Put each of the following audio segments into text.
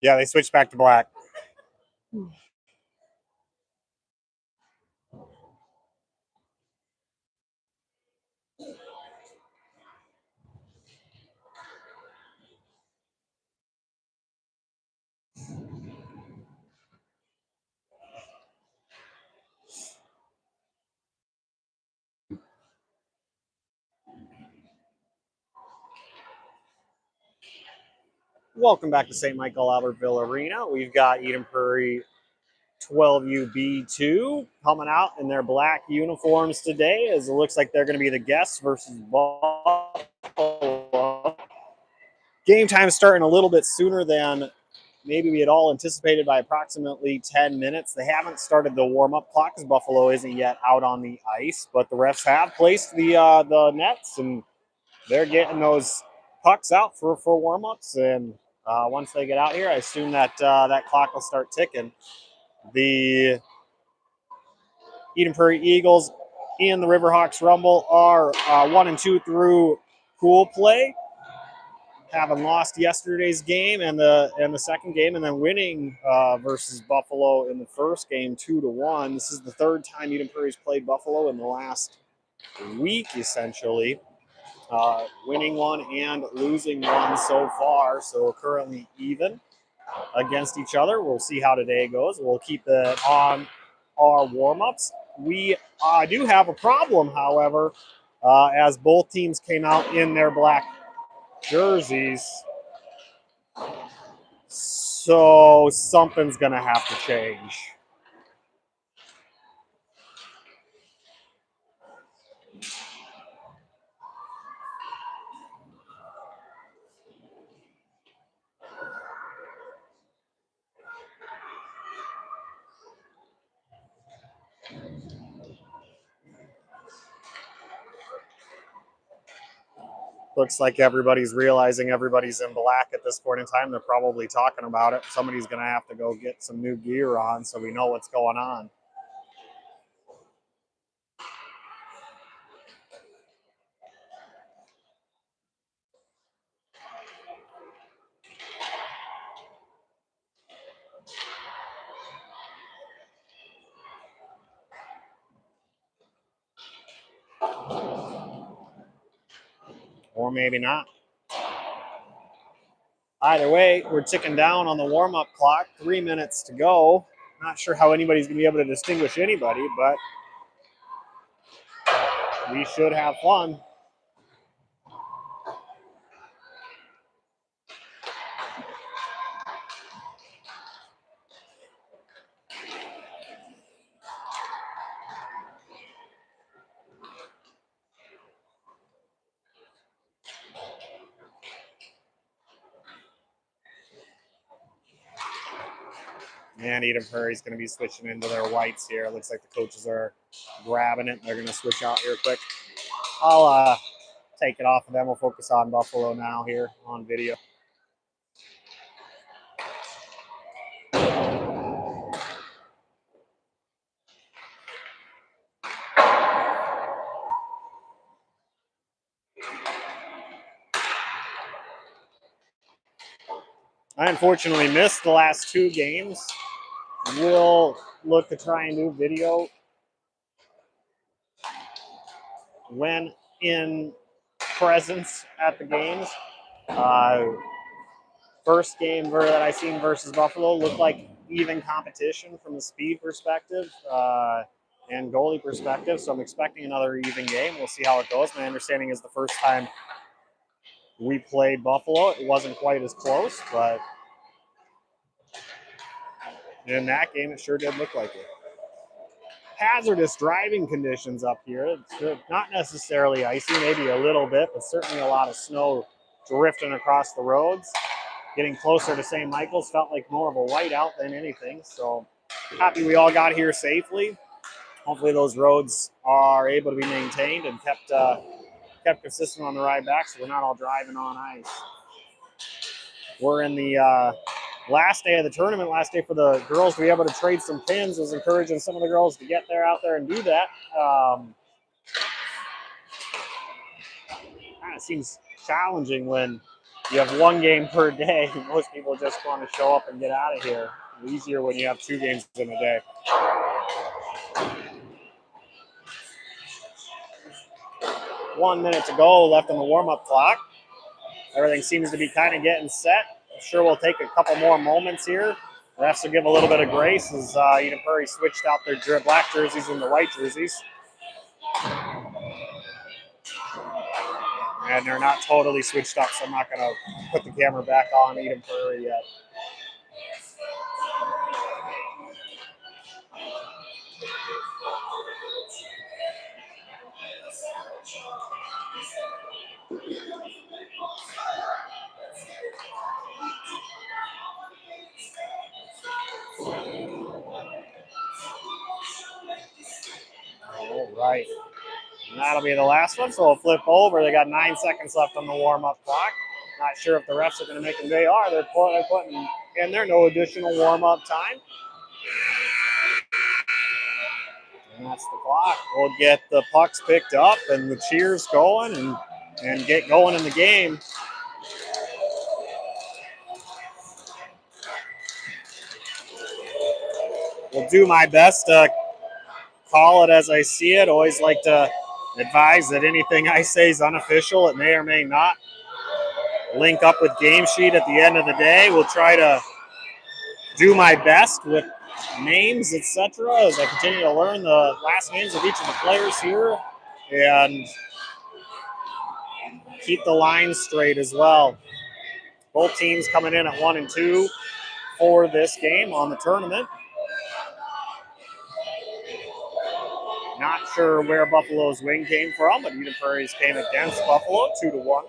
Yeah, they switched back to black. Welcome back to St. Michael Albertville Arena. We've got Eden Prairie 12UB2 coming out in their black uniforms today, as it looks like they're going to be the guests versus Buffalo. Game time starting a little bit sooner than maybe we had all anticipated by approximately 10 minutes. They haven't started the warm-up clock because Buffalo isn't yet out on the ice, but the refs have placed the nets, and they're getting those pucks out for warm-ups. And once they get out here, I assume that that clock will start ticking. The Eden Prairie Eagles and the Riverhawks Rumble are 1 and 2 through pool play, having lost yesterday's game and the second game, and then winning versus Buffalo in the first game 2-1. This is the third time Eden Prairie's played Buffalo in the last week, essentially. Winning one and losing one so far, so currently even against each other. We'll see how today goes. We'll keep it on our warm-ups. We do have a problem, however, as both teams came out in their black jerseys. So something's going to have to change. Looks like everybody's realizing everybody's in black at this point in time. They're probably talking about it. Somebody's going to have to go get some new gear on so we know what's going on. Or maybe not. Either way, we're ticking down on the warm-up clock. 3 minutes to go. Not sure how anybody's going to be able to distinguish anybody, but we should have fun. And Eden Prairie's going to be switching into their whites here. It looks like the coaches are grabbing it. They're going to switch out here quick. I'll take it off of them. We'll focus on Buffalo now here on video. I unfortunately missed the last two games. We'll look to try and do video when in presence at the games. First game that I seen versus Buffalo looked like even competition from the speed perspective and goalie perspective. So I'm expecting another even game. We'll see how it goes. My understanding is the first time we played Buffalo, it wasn't quite as close, but in that game, it sure did look like it. Hazardous driving conditions up here. It's not necessarily icy, maybe a little bit, but certainly a lot of snow drifting across the roads. Getting closer to St. Michael's felt like more of a whiteout than anything. So happy we all got here safely. Hopefully those roads are able to be maintained and kept consistent on the ride back, so we're not all driving on ice. We're in the last day of the tournament, last day for the girls to be able to trade some pins. I was encouraging some of the girls to get out there and do that. Kind of seems challenging when You have one game per day. Most people just want to show up and get out of here. Easier when you have 2 games in a day. 1 minute to go left on the warm-up clock. Everything seems to be kind of getting set. I'm sure we'll take a couple more moments here. Refs will give a little bit of grace as Eden Prairie switched out their black jerseys and the white jerseys. And they're not totally switched up, so I'm not going to put the camera back on Eden Prairie yet. All right. And that'll be the last one, so we'll flip over. They got 9 seconds left on the warm-up clock. Not sure if the refs are going to make them. They are. They're putting in there no additional warm-up time. And that's the clock. We'll get the pucks picked up and the cheers going and get going in the game. Will do my best to call it as I see it. Always like to advise that anything I say is unofficial. It may or may not link up with game sheet at the end of the day. We'll try to do my best with names, etc., as I continue to learn the last names of each of the players here and keep the line straight as well. Both teams coming in at 1 and 2 for this game on the tournament. Not sure where Buffalo's win came from, but Eden Prairie's came against Buffalo 2-1.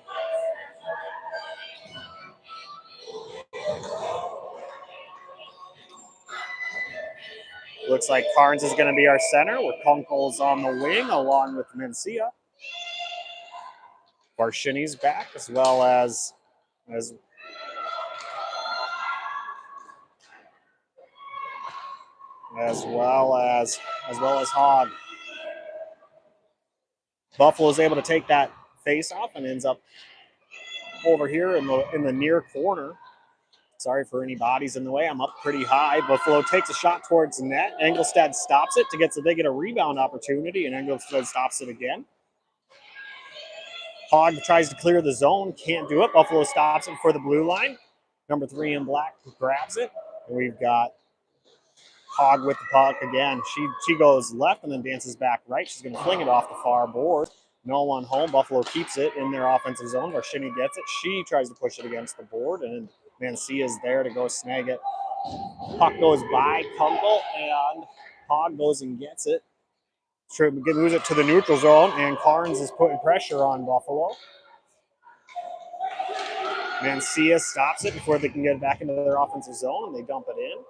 Looks like Carnes is going to be our center, with Kunkel's on the wing along with Mencia. Barshini's back as well as Hogg. Buffalo is able to take that face off and ends up over here in the near corner. Sorry for any bodies in the way. I'm up pretty high. Buffalo takes a shot towards the net. Engelstad stops it to get so they get a rebound opportunity, and Engelstad stops it again. Hogg tries to clear the zone, can't do it. Buffalo stops it for the blue line. Number 3 in black grabs it. And we've got Hogg with the puck again. She goes left and then dances back right. She's going to fling it off the far board. No one home. Buffalo keeps it in their offensive zone where Shinny gets it. She tries to push it against the board, and Mencia is there to go snag it. Puck goes by Kunkel, and Hogg goes and gets it. Moves it to the neutral zone, and Carnes is putting pressure on Buffalo. Mencia stops it before they can get it back into their offensive zone, and they dump it in.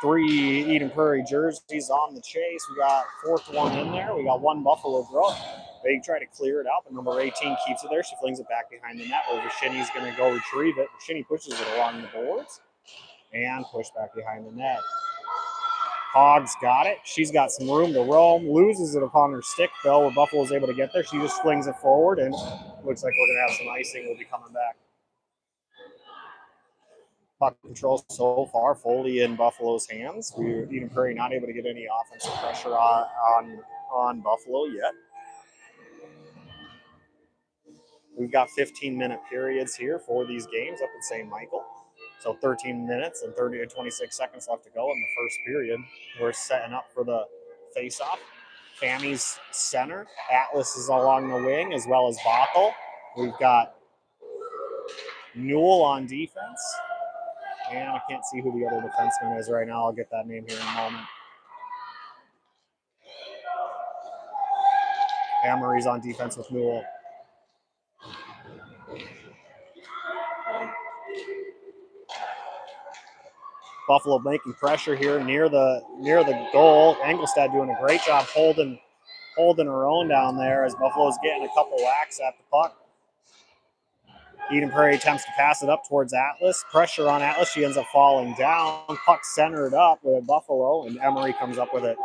3 Eden Prairie jerseys on the chase. We got 4th one in there. We got 1 Buffalo draw. They try to clear it out, but number 18 keeps it there. She flings it back behind the net where Shinny's going to go retrieve it. Shinny pushes it along the boards and push back behind the net. Hogg's got it. She's got some room to roam. Loses it upon her stick, though, where Buffalo's able to get there. She just flings it forward, and looks like we're going to have some icing. We'll be coming back. Puck control so far fully in Buffalo's hands. Eden Prairie not able to get any offensive pressure on Buffalo yet. We've got 15-minute periods here for these games up in St. Michael. So 13 minutes and 30 to 26 seconds left to go in the first period. We're setting up for the face-off. Fammy's center. Atlas is along the wing as well as Bothell. We've got Newell on defense. And I can't see who the other defenseman is right now. I'll get that name here in a moment. Emery's on defense with Newell. Buffalo making pressure here near the goal. Engelstad doing a great job holding her own down there as Buffalo's getting a couple whacks at the puck. Eden Prairie attempts to pass it up towards Atlas. Pressure on Atlas. She ends up falling down. Puck centered up with Buffalo, and Emery comes up with it.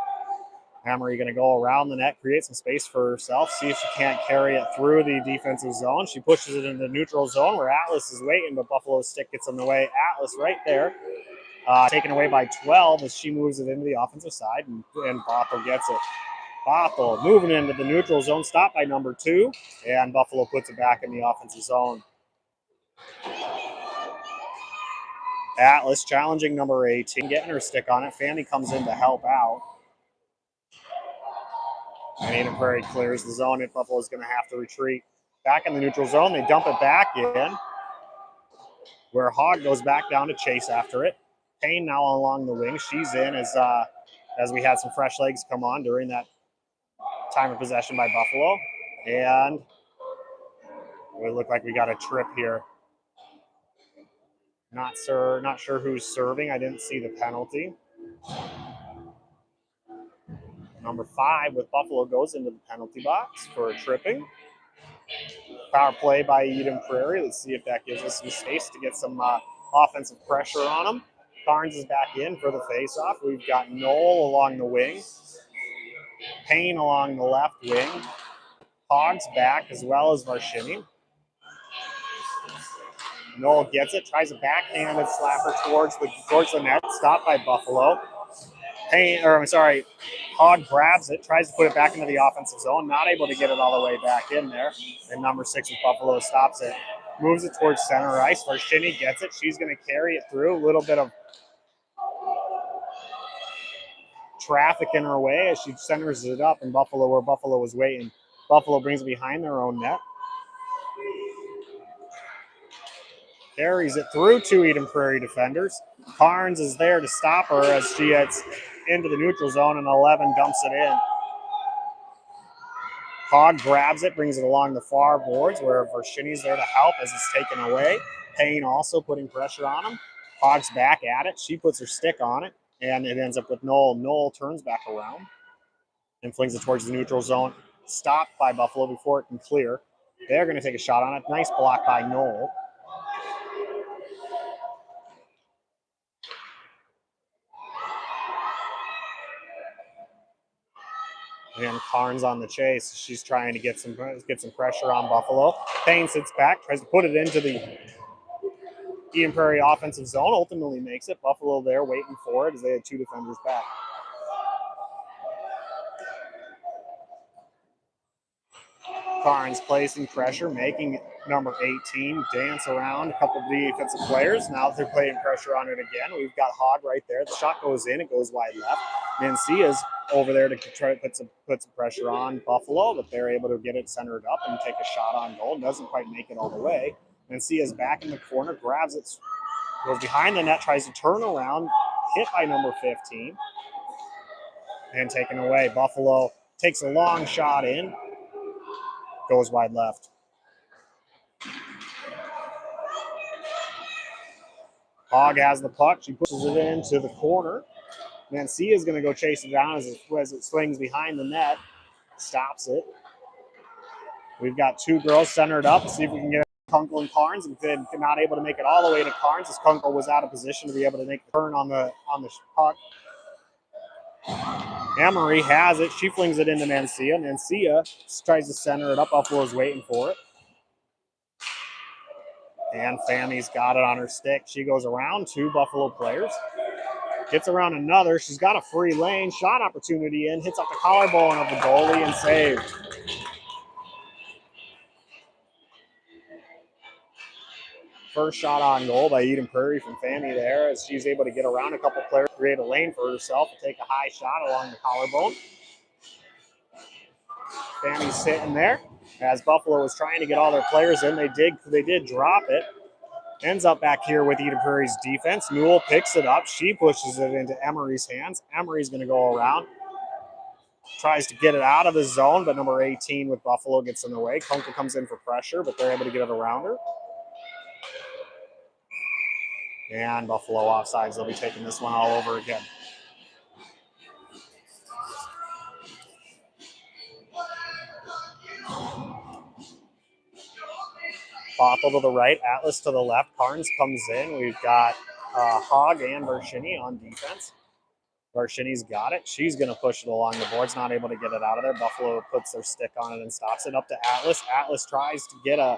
Emery going to go around the net, create some space for herself, see if she can't carry it through the defensive zone. She pushes it into the neutral zone where Atlas is waiting, but Buffalo's stick gets in the way. Atlas right there, taken away by 12 as she moves it into the offensive side, and Bothell gets it. Bothell moving into the neutral zone, stopped by number 2, and Buffalo puts it back in the offensive zone. Atlas challenging number 18, getting her stick on it. Fanny comes in to help out. And Eden Prairie clears the zone, and Buffalo's going to have to retreat. Back in the neutral zone, they dump it back in, where Hogg goes back down to chase after it. Payne now along the wing. She's in as we had some fresh legs come on during that time of possession by Buffalo. And it looked like we got a trip here. Not sure who's serving. I didn't see the penalty. Number 5 with Buffalo goes into the penalty box for tripping. Power play by Eden Prairie. Let's see if that gives us some space to get some offensive pressure on them. Carnes is back in for the faceoff. We've got Knoll along the wing. Payne along the left wing. Hogg's back as well as Varshini. Knoll gets it, tries a backhanded slapper towards the net, stopped by Buffalo. Hogg grabs it, tries to put it back into the offensive zone, not able to get it all the way back in there. And number 6 with Buffalo stops it, moves it towards center ice. Varshini gets it. She's going to carry it through. A little bit of traffic in her way as she centers it up in Buffalo where Buffalo was waiting. Buffalo brings it behind their own net. Carries it through 2 Eden Prairie defenders. Carnes is there to stop her as she gets into the neutral zone, and 11 dumps it in. Hogg grabs it, brings it along the far boards where Varshini's there to help as it's taken away. Payne also putting pressure on him. Hogg's back at it. She puts her stick on it, and it ends up with Knoll. Knoll turns back around and flings it towards the neutral zone. Stopped by Buffalo before it can clear. They're going to take a shot on it. Nice block by Knoll. And Carnes on the chase. She's trying to get some pressure on Buffalo. Payne sits back, tries to put it into the Eden Prairie offensive zone. Ultimately makes it. Buffalo there waiting for it as they had 2 defenders back. Carnes placing pressure, making number 18 dance around a couple of defensive players. Now they're playing pressure on it again. We've got Hogg right there. The shot goes in. It goes wide left. Mencia's over there to try to put some pressure on Buffalo, but they're able to get it centered up and take a shot on goal. Doesn't quite make it all the way. Mencia's back in the corner, grabs it, goes behind the net, tries to turn around, hit by number 15, and taken away. Buffalo takes a long shot in, goes wide left. Hogg has the puck. She pushes it into the corner. Mencia is going to go chase it down as it swings behind the net. Stops it. We've got 2 girls centered up. See if we can get Kunkel and Carnes. And not able to make it all the way to Carnes as Kunkel was out of position to be able to make the turn on the puck. Emery has it. She flings it into Mencia. Mencia tries to center it up. Buffalo's waiting for it. And Fanny's got it on her stick. She goes around 2 Buffalo players. Gets around another. She's got a free lane. Shot opportunity in. Hits off the collarbone of the goalie and saved. First shot on goal by Eden Prairie from Fanny there as she's able to get around a couple players, create a lane for herself, and take a high shot along the collarbone. Fanny's sitting there as Buffalo was trying to get all their players in. They did drop it. Ends up back here with Eden Prairie's defense. Newell picks it up. She pushes it into Emery's hands. Emery's going to go around. Tries to get it out of the zone, but number 18 with Buffalo gets in the way. Kunkel comes in for pressure, but they're able to get it around her. And Buffalo offsides. They'll be taking this one all over again. Bothell to the right, Atlas to the left. Carnes comes in. We've got Hogg and Varshini on defense. Varshini's got it. She's going to push it along the boards, not able to get it out of there. Buffalo puts their stick on it and stops it up to Atlas. Atlas tries to get a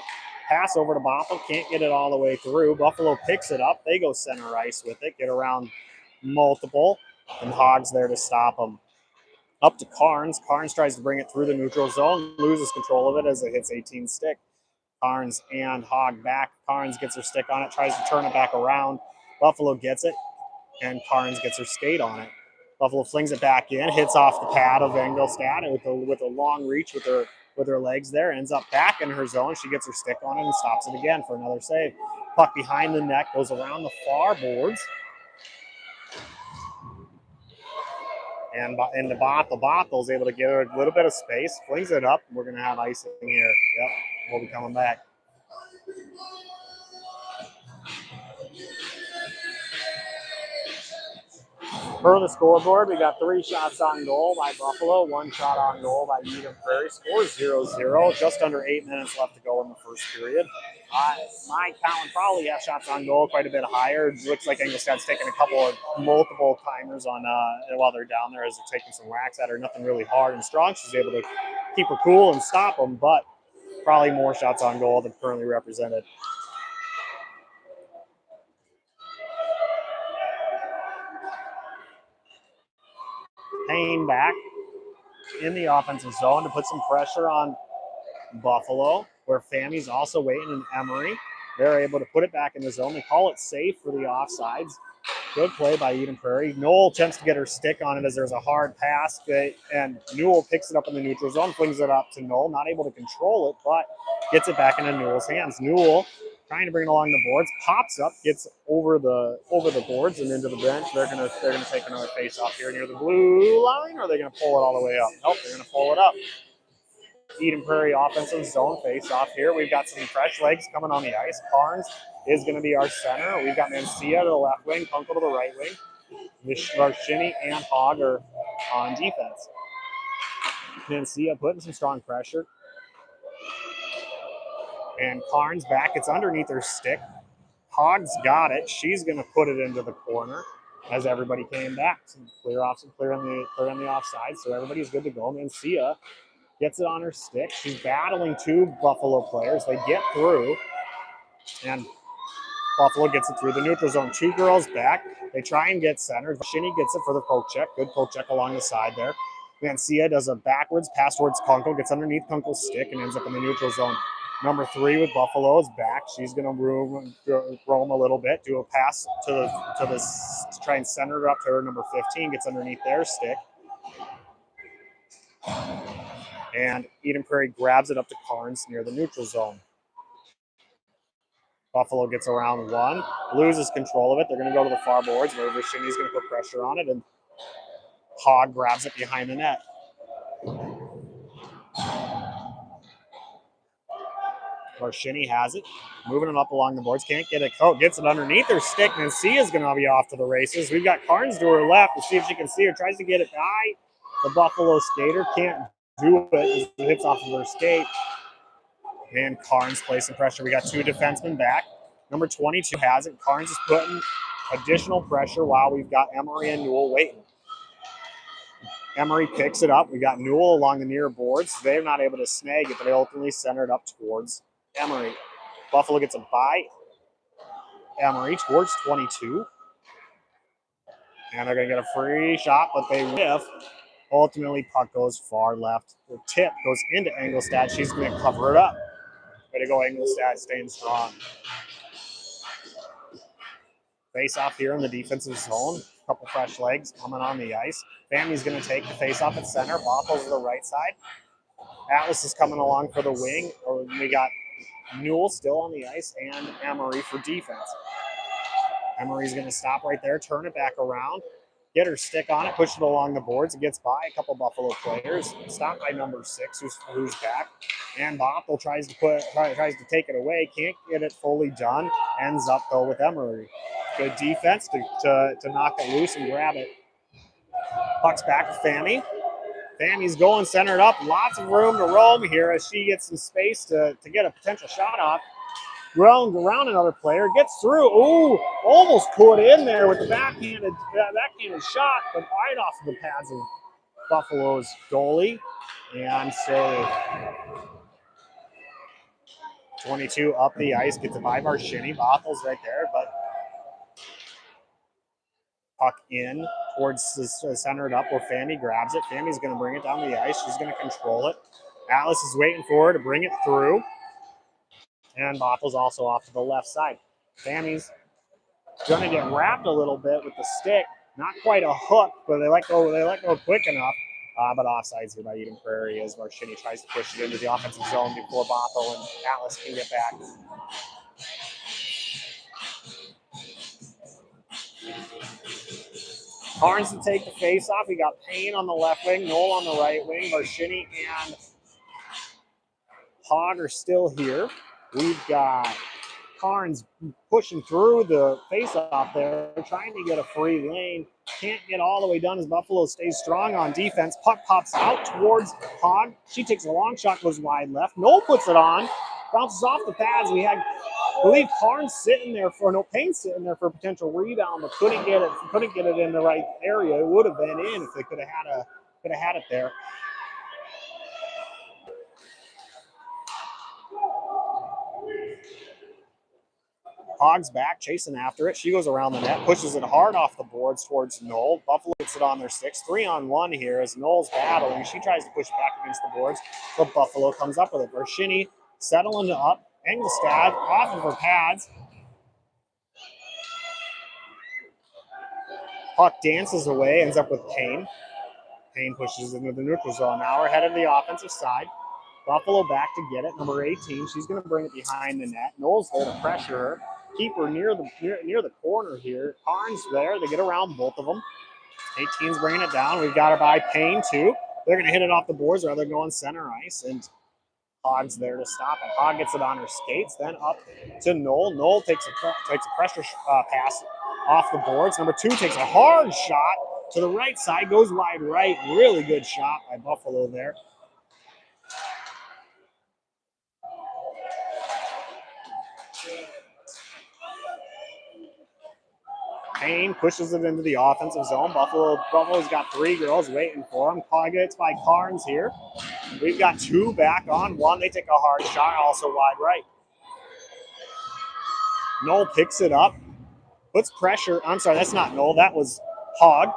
pass over to Bothell, can't get it all the way through. Buffalo picks it up. They go center ice with it, get around multiple, and Hogg's there to stop them. Up to Carnes. Carnes tries to bring it through the neutral zone, loses control of it as it hits 18 stick. Carnes and Hogg back. Carnes gets her stick on it, tries to turn it back around. Buffalo gets it, and Carnes gets her skate on it. Buffalo flings it back in, hits off the pad of Engelstad with a long reach with her legs there, ends up back in her zone. She gets her stick on it and stops it again for another save. Puck behind the net goes around the far boards. And the Bothel's able to give her a little bit of space, flings it up. We're going to have icing here. Yep, we'll be coming back. Per the scoreboard, we got 3 shots on goal by Buffalo, 1 shot on goal by Eden Prairie. Score 0-0, just under 8 minutes left to go in the first period. My count probably have shots on goal quite a bit higher. It looks like Engelstad's taking a couple of multiple timers on while they're down there as they're taking some whacks at her. Nothing really hard and strong. She's able to keep her cool and stop them, but probably more shots on goal than currently represented. Payne back in the offensive zone to put some pressure on Buffalo, where Fammy's also waiting in Emery. They're able to put it back in the zone. They call it safe for the offsides. Good play by Eden Prairie. Knoll attempts to get her stick on it as there's a hard pass, and Newell picks it up in the neutral zone, flings it up to Knoll, not able to control it, but gets it back into Newell's hands. Newell trying to bring it along the boards, pops up, gets over the boards and into the bench. They're gonna take another face off here near the blue line, or are they gonna pull it all the way up? Nope, they're gonna pull it up. Eden Prairie offensive zone face off here. We've got some fresh legs coming on the ice. Carnes is going to be our center. We've got Mancia to the left wing, Kunkel to the right wing. Varshini and Hogg are on defense. Mancia putting some strong pressure. And Carnes back. It's underneath her stick. Hogg's got it. She's going to put it into the corner as everybody came back. Some clear on the offside, so everybody's good to go. Mancia gets it on her stick. She's battling 2 Buffalo players. They get through, and Buffalo gets it through the neutral zone. 2 girls back. They try and get centered. Shinny gets it for the poke check. Good poke check along the side there. Mancia does a backwards pass towards Kunkel, gets underneath Kunkel's stick, and ends up in the neutral zone. Number 3 with Buffalo is back. She's going to roam a little bit, do a pass to try and center it up to her. Number 15 gets underneath their stick. And Eden Prairie grabs it up to Carnes near the neutral zone. Buffalo gets around 1, loses control of it. They're going to go to the far boards where Vishini's going to put pressure on it, and Hogg grabs it behind the net. Varshini has it, moving it up along the boards. Can't get it. Oh, gets it underneath her stick. Mancia's going to be off to the races. We've got Carnes to her left to see if she can see her. Tries to get it by the Buffalo skater. Can't do it as it hits off of her skate. And Carnes plays some pressure. We got 2 defensemen back. Number 22 has it. Carnes is putting additional pressure while we've got Emery and Newell waiting. Emery picks it up. We got Newell along the near boards. They're not able to snag it, but they ultimately center it up towards Emery. Buffalo gets a by Emery towards 22. And they're going to get a free shot, but they whiff. Ultimately, puck goes far left. The tip goes into Engelstad. She's going to cover it up. Way to go, Engelstad, staying strong. Face off here in the defensive zone. A couple fresh legs coming on the ice. Fammy's going to take the face off at center. Boffles to the right side. Atlas is coming along for the wing. We got Newell still on the ice and Emery for defense. Emery's going to stop right there, turn it back around, get her stick on it, push it along the boards. It gets by a couple Buffalo players. Stopped by number 6, who's back. And Boppel tries to take it away. Can't get it fully done. Ends up, though, with Emery. Good defense to knock it loose and grab it. Puck's back to Fammy. Fammy's going centered up. Lots of room to roam here as she gets some space to get a potential shot off. around another player, gets through. Ooh, almost put in there with the backhanded shot, but right off of the pads of Buffalo's goalie and save. 22 up the ice, gets it by Marchini. Bothel's right there, but puck in towards the centered up where Fanny grabs it. Fanny's going to bring it down the ice. She's going to control it. Atlas is waiting for her to bring it through. And Bothel's also off to the left side. Fanny's going to get wrapped a little bit with the stick. Not quite a hook, but they let go quick enough. But offsides here by Eden Prairie as Marchini tries to push it into the offensive zone before Bothell and Atlas can get back. Carnes to take the face off. We got Payne on the left wing, Knoll on the right wing. Marchini and Hogg are still here. We've got Carnes pushing through the face-off there, trying to get a free lane. Can't get all the way done as Buffalo stays strong on defense. Puck pops out towards Hogg. She takes a long shot, goes wide left. Knoll puts it on, bounces off the pads. We had, I believe, Carnes sitting there for Payne sitting there for a potential rebound, but couldn't get it in the right area. It would have been in if they could have had it there. Hogg's back, chasing after it. She goes around the net, pushes it hard off the boards towards Knoll. Buffalo gets it on their sticks. 3-on-1 here as Knoll's battling. She tries to push back against the boards, but Buffalo comes up with it. Vershini settling up. Engelstad off of her pads. Puck dances away, ends up with Payne. Payne pushes into the neutral zone. Now we're headed to the offensive side. Buffalo back to get it. Number 18. She's going to bring it behind the net. Knoll's there to pressure her. Keep her near the corner here. Carnes there. They get around both of them. 18's bringing it down. We've got her by Payne, too. They're going to hit it off the boards rather than go on center ice. And Hogg's there to stop it. Hogg gets it on her skates. Then up to Knoll. Knoll takes a pressure pass off the boards. Number 2 takes a hard shot to the right side. Goes wide right. Really good shot by Buffalo there. Payne pushes it into the offensive zone. Buffalo's got 3 girls waiting for him. Gets by Carnes here. We've got 2 back on 1. They take a hard shot, also wide right. Knoll picks it up, puts pressure. I'm sorry, that's not Knoll. That was Hogg.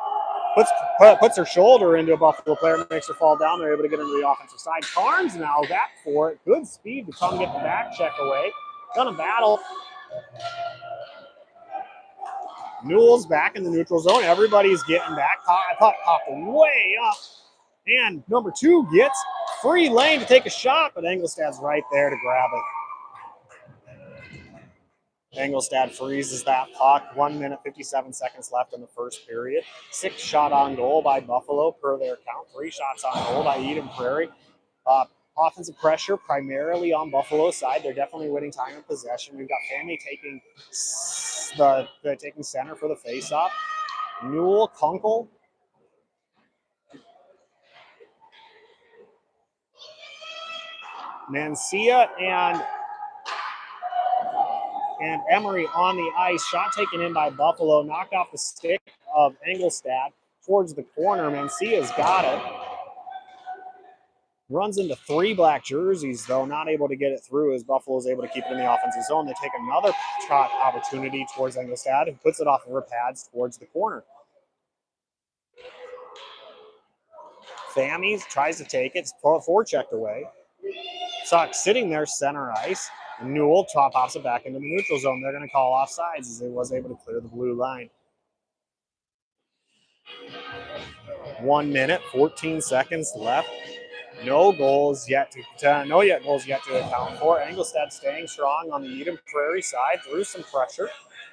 Puts her shoulder into a Buffalo player, makes her fall down. They're able to get into the offensive side. Carnes now back for it. Good speed to come get the back check away. Gonna battle. Newell's back in the neutral zone. Everybody's getting back. Puck popped way up. And number 2 gets free lane to take a shot, but Engelstad's right there to grab it. Engelstad freezes that puck. 1 minute, 57 seconds left in the first period. 6 shot on goal by Buffalo per their count. 3 shots on goal by Eden Prairie. Offensive pressure primarily on Buffalo's side. They're definitely winning time and possession. We've got Family taking center for the faceoff. Newell, Kunkel, Mancia, and Emery on the ice. Shot taken in by Buffalo. Knocked off the stick of Engelstad towards the corner. Mancia's got it. Runs into 3 black jerseys, though, not able to get it through as Buffalo is able to keep it in the offensive zone. They take another shot opportunity towards Engelstad and puts it off of her pads towards the corner. Fammies tries to take it. It's forechecked away. Sock sitting there center ice. Newell pops it back into the neutral zone. They're going to call offsides as they was able to clear the blue line. 1 minute, 14 seconds left. No goals yet to account for. Engelstad staying strong on the Eden Prairie side through some pressure.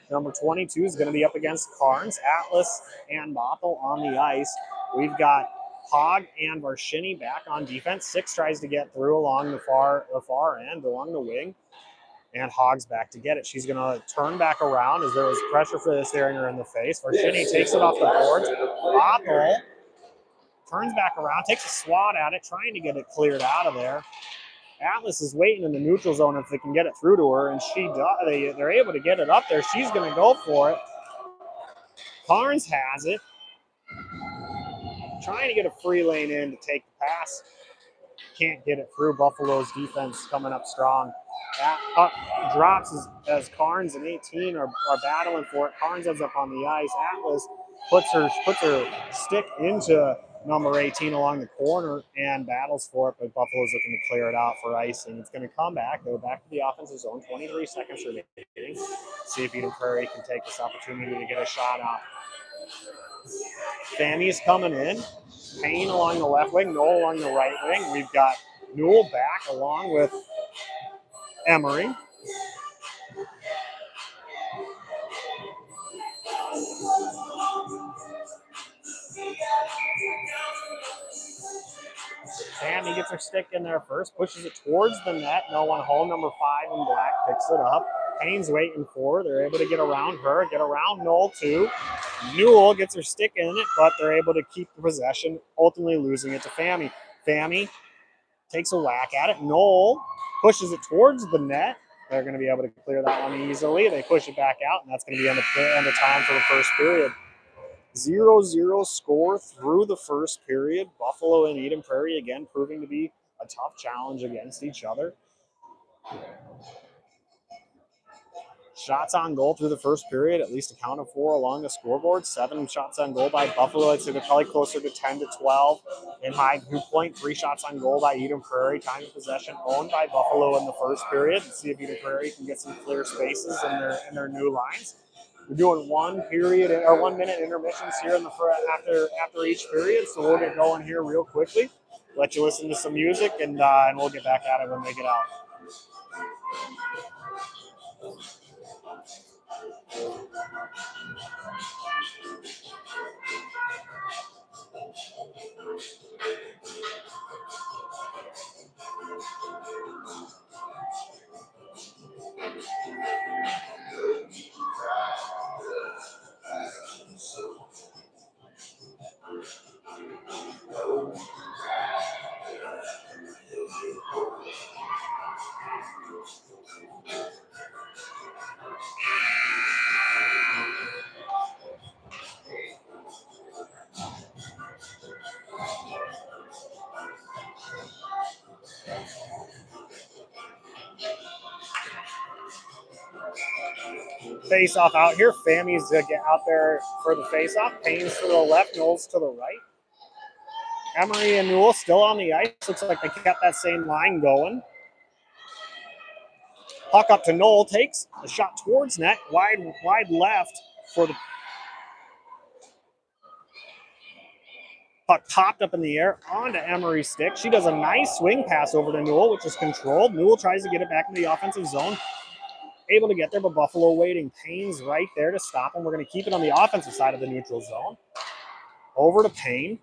Number 22 is going to be up against Carnes, Atlas, and Bothell on the ice. We've got Hogg and Varshini back on defense. 6 tries to get through along the far end, along the wing. And Hogg's back to get it. She's going to turn back around as there was pressure for this staring her in the face. Varshini takes it off the boards. Bothell turns back around, takes a swat at it, trying to get it cleared out of there. Atlas is waiting in the neutral zone if they can get it through to her, and they're able to get it up there. She's going to go for it. Carnes has it. Trying to get a free lane in to take the pass. Can't get it through. Buffalo's defense coming up strong. Drops as Carnes and 18 are battling for it. Carnes ends up on the ice. Atlas puts her stick into number 18 along the corner and battles for it, but Buffalo's looking to clear it out for icing. It's going to come back. Go back to the offensive zone. 23 seconds remaining. See if Eden Prairie can take this opportunity to get a shot out. Fanny's coming in. Payne along the left wing, Noel along the right wing. We've got Newell back along with Emery. Fanny gets her stick in there first, pushes it towards the net. No one home. Number 5 in black picks it up. Payne's waiting for her. They're able to get around her, get around Noel too. Newell gets her stick in it, but they're able to keep the possession, ultimately losing it to Fanny. Fanny takes a whack at it. Noel pushes it towards the net. They're going to be able to clear that one easily. They push it back out, and that's going to be end of time for the first period. 0-0 score through the first period. Buffalo and Eden Prairie again proving to be a tough challenge against each other. Shots on goal through the first period, at least accounted for along the scoreboard. 7 shots on goal by Buffalo. I'd say they're probably closer to 10 to 12 in high group point. 3 shots on goal by Eden Prairie. Time of possession owned by Buffalo in the first period. Let's see if Eden Prairie can get some clear spaces in their new lines. We're doing 1 minute intermissions here in the after each period, so we'll get going here real quickly. Let you listen to some music, and we'll get back at it when they get out. Face-off out here. Fanny's to get out there for the face-off. Payne's to the left, Knowles to the right. Emery and Newell still on the ice. Looks like they kept that same line going. Puck up to Noel, takes a shot towards net, wide left for the puck popped up in the air onto Emery's stick. She does a nice swing pass over to Newell, which is controlled. Newell tries to get it back in the offensive zone. Able to get there, but Buffalo waiting. Payne's right there to stop him. We're going to keep it on the offensive side of the neutral zone. Over to Payne.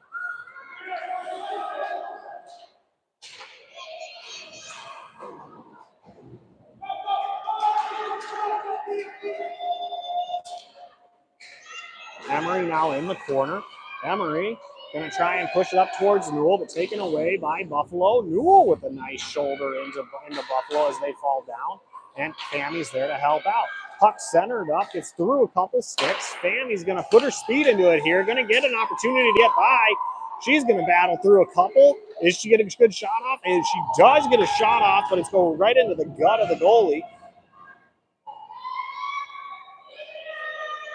Emery now in the corner. Emery going to try and push it up towards Newell, but taken away by Buffalo. Newell with a nice shoulder into Buffalo as they fall down. And Fanny's there to help out. Puck centered up, gets through a couple sticks. Fanny's going to put her speed into it here. Going to get an opportunity to get by. She's going to battle through a couple. Is she getting a good shot off? And she does get a shot off, but it's going right into the gut of the goalie.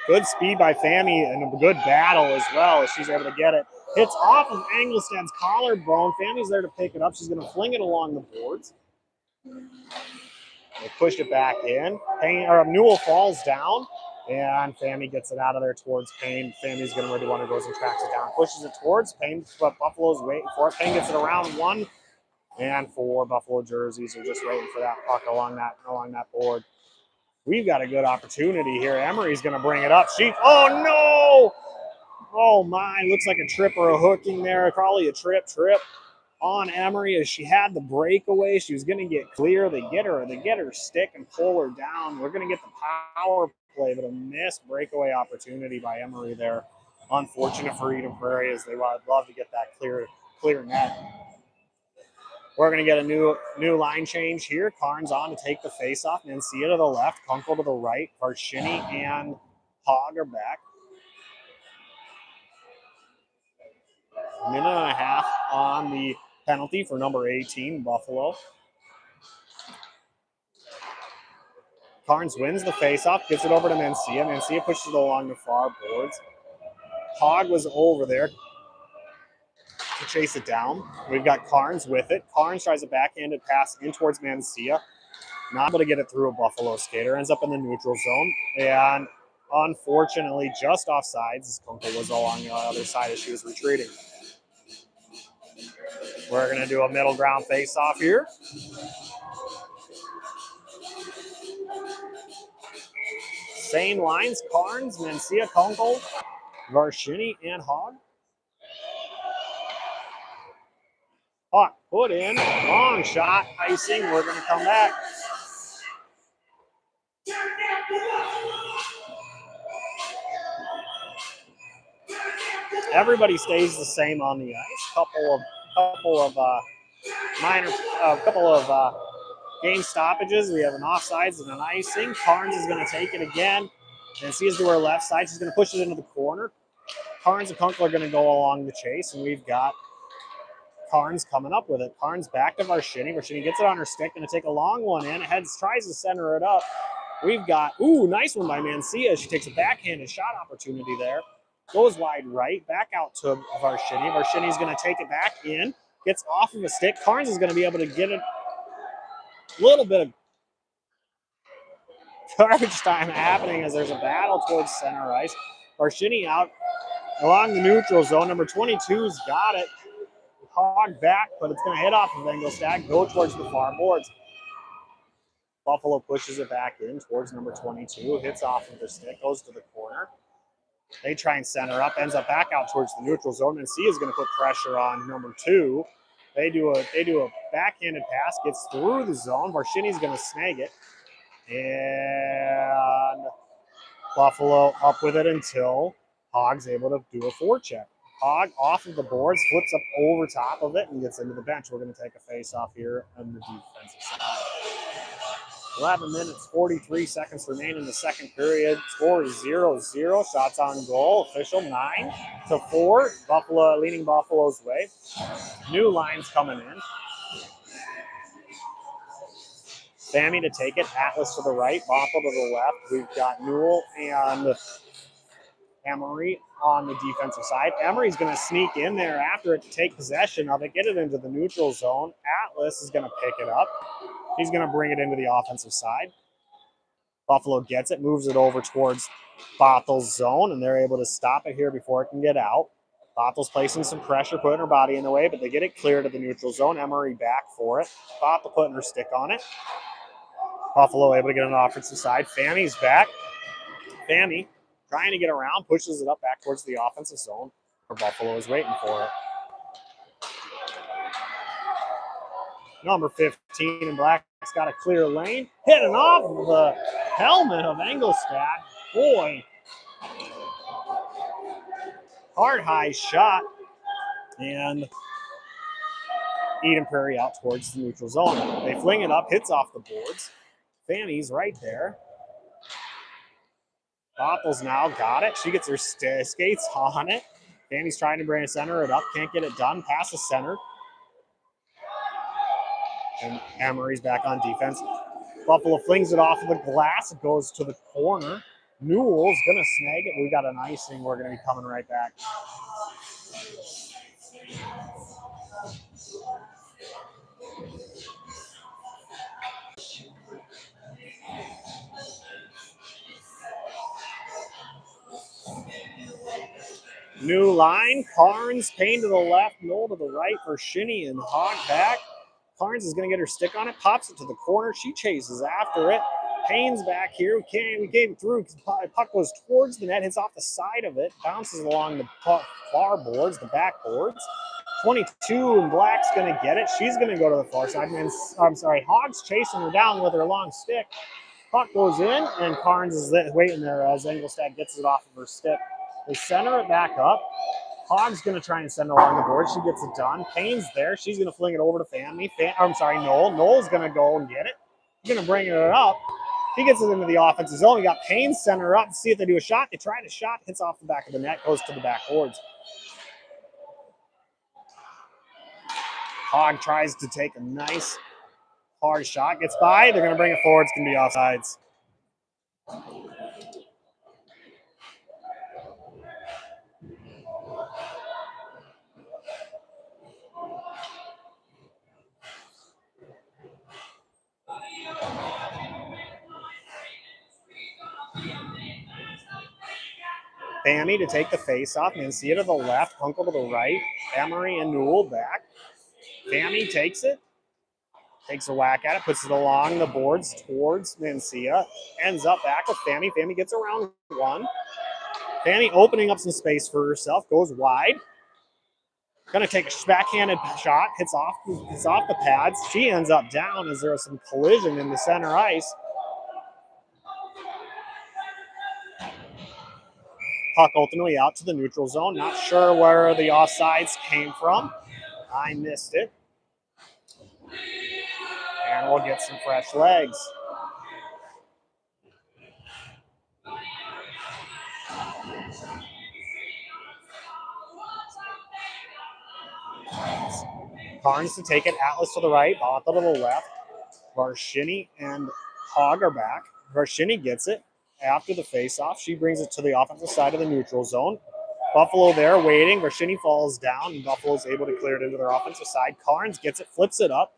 Good speed by Fanny and a good battle as well as she's able to get it. Hits off of Engelstad's collarbone. Fanny's there to pick it up. She's going to fling it along the boards. They push it back in. Newell falls down, and Fanny gets it out of there towards Payne. Fanny's going to ready one and goes and tracks it down. Pushes it towards Payne, but Buffalo's waiting for it. Payne gets it around 1 and 4. Buffalo jerseys are just waiting for that puck along that board. We've got a good opportunity here. Emery's going to bring it up. Oh, no! Oh, my. Looks like a trip or a hooking there. Probably a trip on Emery as she had the breakaway. She was going to get clear. They get her stick and pull her down. We're going to get the power play, but a missed breakaway opportunity by Emery there. Unfortunate for Eden Prairie as they would love to get that clear net. We're going to get a new line change here. Carnes on to take the face off. Mencia to the left. Kunkel to the right. Varshini and Hogg are back. Minute and a half on the penalty for number 18, Buffalo. Carnes wins the faceoff, gets it over to Mencia. Mencia pushes it along the far boards. Hogg was over there to chase it down. We've got Carnes with it. Carnes tries a backhanded pass in towards Mencia. Not able to get it through a Buffalo skater. Ends up in the neutral zone. And unfortunately, just offsides, as Kunkel was along the other side as she was retreating. We're going to do a middle ground face-off here. Same lines, Carnes, Mencia, Kunkel, Varshini, and Hogg. Hogg put in, long shot, icing, we're going to come back. Everybody stays the same on the ice. Couple of game stoppages. We have an offsides and an icing. Carnes is going to take it again. And sees to her left side. She's going to push it into the corner. Carnes and Kunkel are going to go along the chase, and we've got Carnes coming up with it. Carnes back to Varshini. Varshini gets it on her stick, going to take a long one in. Heads, tries to center it up. We've got, nice one by Mencia. She takes a backhanded shot opportunity there. Goes wide right, back out to Varshini. Varshini's going to take it back in, gets off of a stick. Carnes is going to be able to get it. A little bit of garbage time happening as there's a battle towards center ice. Varshini out along the neutral zone. Number 22's got it. Hogg back, but it's going to hit off of Engelstad, go towards the far boards. Buffalo pushes it back in towards number 22, hits off of the stick, goes to the corner. They try and center up, ends up back out towards the neutral zone, and C is going to put pressure on number 2. They do a backhanded pass, gets through the zone. Varshini's going to snag it, and Buffalo up with it until Hogg's able to do a forecheck. Hogg off of the boards, flips up over top of it, and gets into the bench. We're going to take a face-off here on the defensive side. 11 minutes, 43 seconds remain in the second period. Score is 0-0. Shots on goal. Official 9-4. Buffalo leaning Buffalo's way. New lines coming in. Sammy to take it. Atlas to the right. Bothell to the left. We've got Newell and Emery on the defensive side. Emery's going to sneak in there after it to take possession of it, get it into the neutral zone. Atlas is going to pick it up. He's going to bring it into the offensive side. Buffalo gets it, moves it over towards Bothell's zone, and they're able to stop it here before it can get out. Bothell's placing some pressure, putting her body in the way, but they get it clear to the neutral zone. Emery back for it. Bothell putting her stick on it. Buffalo able to get on the offensive side. Fanny's back. Fanny trying to get around, pushes it up back towards the offensive zone, where Buffalo is waiting for it. Number 15 in black's got a clear lane. Hitting off of the helmet of Engelstad. Boy. Hard high shot. And Eden Prairie out towards the neutral zone. They fling it up, hits off the boards. Fanny's right there. Bopples now got it. She gets her skates on it. Fanny's trying to bring center it up. Can't get it done. Pass the center. And Emery's back on defense. Buffalo flings it off of the glass. It goes to the corner. Newell's going to snag it. We got an icing. We're going to be coming right back. New line. Carnes, Payne to the left, Knoll to the right for Shinny and Hogg back. Carnes is going to get her stick on it, pops it to the corner. She chases after it. Payne's back here. We came through. Puck goes towards the net, hits off the side of it, bounces along the far boards, the back boards. 22 in black's going to get it. She's going to go to the far side. Hogg's chasing her down with her long stick. Puck goes in, and Carnes is waiting there as Engelstad gets it off of her stick. They center it back up. Hog's going to try and send it along the board. She gets it done. Payne's there. She's going to fling it over to Noel. Noel's going to go and get it. He's going to bring it up. He gets it into the offensive zone. We got Payne center up to see if they do a shot. They try to shot, hits off the back of the net, goes to the back boards. Hog tries to take a nice hard shot, gets by. They're going to bring it forward. It's going to be offsides. Fammy to take the face off. Mencia to the left. Kunkel to the right. Emery and Newell back. Fammy takes it. Takes a whack at it. Puts it along the boards towards Mencia. Ends up back with Fammy. Fammy gets around one. Fammy opening up some space for herself. Goes wide. Going to take a backhanded shot. Hits off the pads. She ends up down as there is some collision in the center ice. Puck ultimately out to the neutral zone. Not sure where the offsides came from. I missed it. And we'll get some fresh legs. Carnes to take it. Atlas to the right. Botha to the left. Varshini and Hogg are back. Varshini gets it after the faceoff. She brings it to the offensive side of the neutral zone. Buffalo there waiting. Varshini falls down, and Buffalo's able to clear it into their offensive side. Carnes gets it, flips it up,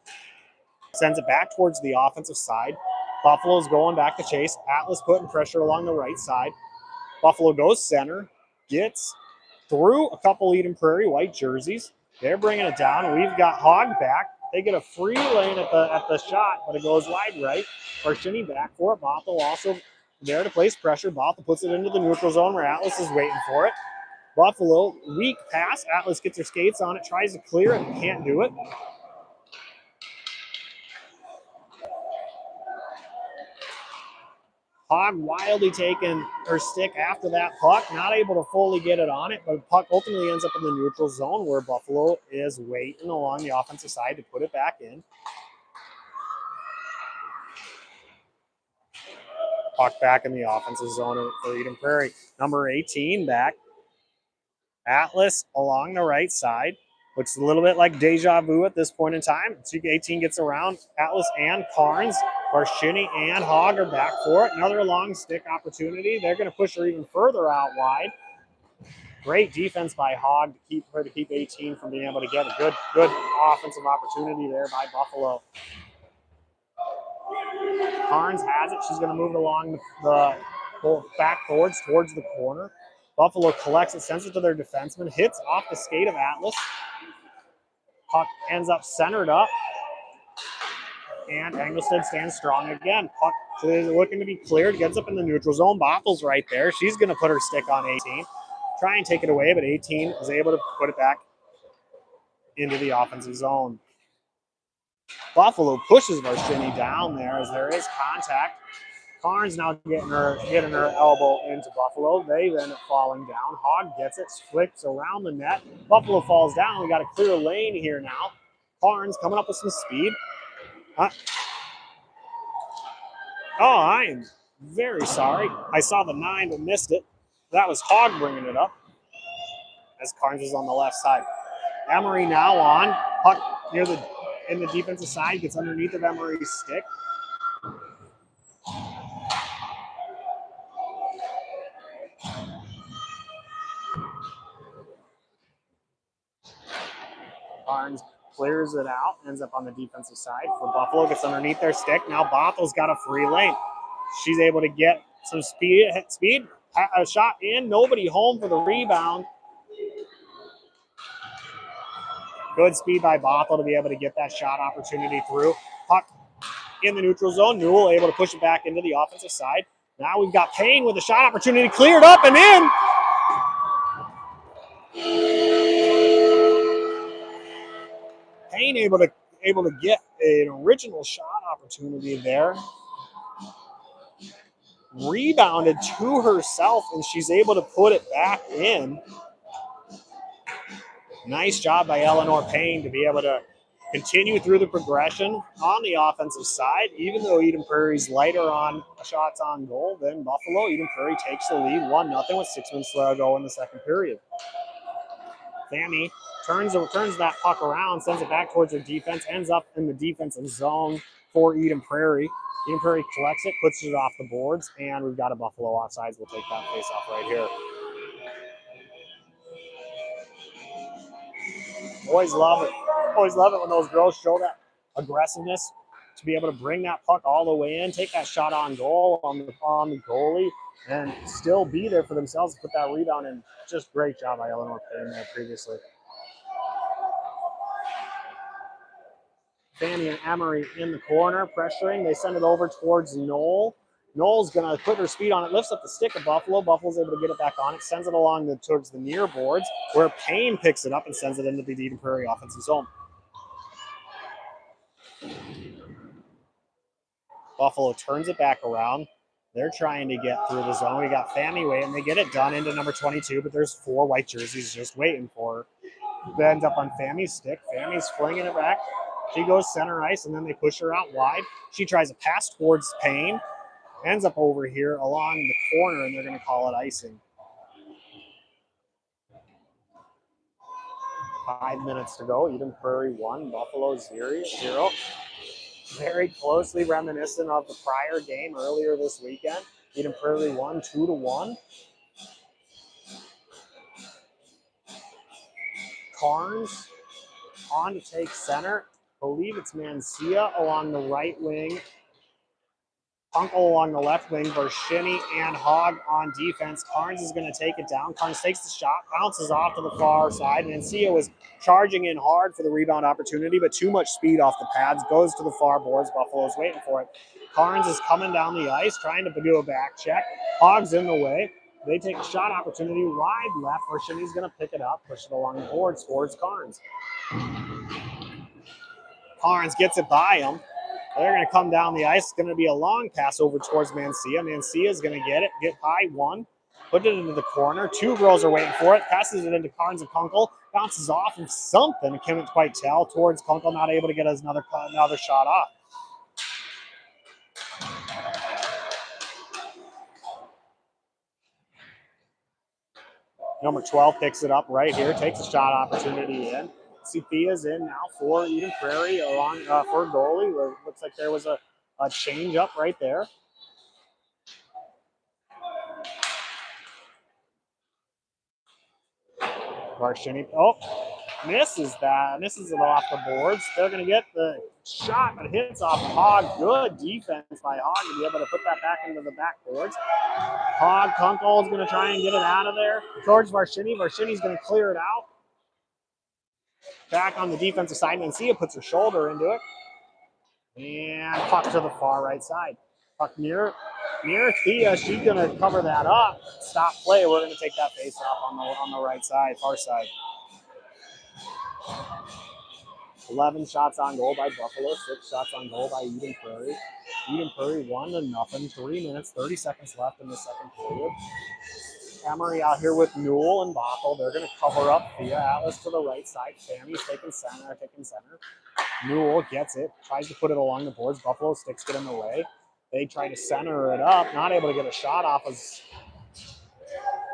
sends it back towards the offensive side. Buffalo's going back to chase. Atlas putting pressure along the right side. Buffalo goes center, gets through a couple Eden Prairie white jerseys. They're bringing it down. We've got Hogg back. They get a free lane at the shot, but it goes wide right. Varshini back for it. Bothell also there to place pressure. Bothell puts it into the neutral zone where Atlas is waiting for it. Buffalo, weak pass. Atlas gets her skates on it, tries to clear it, and can't do it. Hogg wildly taking her stick after that puck, not able to fully get it on it, but the puck ultimately ends up in the neutral zone where Buffalo is waiting along the offensive side to put it back in. Puck back in the offensive zone for Eden Prairie. Number 18 back. Atlas along the right side. Looks a little bit like deja vu at this point in time. 18 gets around. Atlas and Carnes, Varshini and Hogg are back for it. Another long stick opportunity. They're going to push her even further out wide. Great defense by Hogg to keep 18 from being able to get a good offensive opportunity there by Buffalo. Carnes has it. She's going to move it along the back boards towards the corner. Buffalo collects it, sends it to their defenseman, hits off the skate of Atlas. Puck ends up centered up. And Engelstad stands strong again. Puck is looking to be cleared, gets up in the neutral zone. Bothel's right there. She's going to put her stick on 18. Try and take it away, but 18 is able to put it back into the offensive zone. Buffalo pushes Varshini down there as there is contact. Carnes now getting her elbow into Buffalo. They end up falling down. Hogg gets it, flicks around the net. Buffalo falls down. We got a clear lane here now. Carnes coming up with some speed. I am very sorry. I saw the 9 but missed it. That was Hogg bringing it up as Carnes was on the left side. Emery now on. Puck in the defensive side, gets underneath of Emery's stick. Carnes clears it out, ends up on the defensive side for Buffalo, gets underneath their stick. Now Bothel's got a free lane. She's able to get some speed, a shot in, nobody home for the rebound. Good speed by Bothell to be able to get that shot opportunity through. Puck in the neutral zone. Newell able to push it back into the offensive side. Now we've got Payne with a shot opportunity cleared up and in. Payne able to get an original shot opportunity there. Rebounded to herself, and she's able to put it back in. Nice job by Eleanor Payne to be able to continue through the progression on the offensive side. Even though Eden Prairie's lighter on shots on goal than Buffalo, Eden Prairie takes the lead 1-0 with 6 minutes to go in the second period. Fanny turns that puck around, sends it back towards her defense, ends up in the defensive zone for Eden Prairie. Eden Prairie collects it, puts it off the boards, and we've got a Buffalo offsides. We'll take that face off right here. Always love it. Always love it when those girls show that aggressiveness to be able to bring that puck all the way in, take that shot on goal on the goalie, and still be there for themselves to put that rebound in. Just great job by Eleanor Payne there previously. Fanny and Emery in the corner, pressuring. They send it over towards Knoll. Knoll's going to put her speed on it, lifts up the stick of Buffalo. Buffalo's able to get it back on it, sends it along towards the near boards, where Payne picks it up and sends it into the Eden Prairie offensive zone. Buffalo turns it back around. They're trying to get through the zone. We got Fanny waiting. They get it done into number 22, but there's 4 white jerseys just waiting for her. It ends up on Fanny's stick. Fanny's flinging it back. She goes center ice, and then they push her out wide. She tries a pass towards Payne. Ends up over here along the corner, and they're going to call it icing. 5 minutes to go. Eden Prairie 1, Buffalo 0. Very closely reminiscent of the prior game earlier this weekend. Eden Prairie won 2-1. Carnes on to take center. I believe it's Mancia along the right wing. Kunkel along the left wing. Vershini and Hogg on defense. Carnes is going to take it down. Carnes takes the shot, bounces off to the far side. Mancia was charging in hard for the rebound opportunity, but too much speed off the pads. Goes to the far boards. Buffalo's waiting for it. Carnes is coming down the ice, trying to do a back check. Hogg's in the way. They take a shot opportunity wide left. Vershini's going to pick it up, push it along the board, scores Carnes. Carnes gets it by him. They're going to come down the ice. It's going to be a long pass over towards Mancia. Mancia is going to get high one, put it into the corner. 2 girls are waiting for it. Passes it into Carnes and Kunkel. Bounces off of something. I can't quite tell. Towards Kunkel, not able to get another shot off. Number 12 picks it up right here. Takes a shot opportunity in. Sofia's in now for Eden Prairie along for goalie. Looks like there was a change up right there. Varshini, misses that. Misses it off the boards. They're going to get the shot, but hits off Hogg. Good defense by Hogg to be able to put that back into the backboards. Hogg, Kunkel is going to try and get it out of there. Towards Varshini. Varshini's going to clear it out. Back on the defensive side. Mancia puts her shoulder into it. And puck to the far right side. Puck near Thea. She's going to cover that up. Stop play. We're going to take that face off on the right side, far side. 11 shots on goal by Buffalo, 6 shots on goal by Eden Prairie. Eden Prairie 1-0, 3 minutes, 30 seconds left in the second period. Emery out here with Newell and Bothell. They're going to cover up Thea. Atlas to the right side. Sammy's taking center. Newell gets it, tries to put it along the boards. Buffalo sticks get in the way. They try to center it up, not able to get a shot off as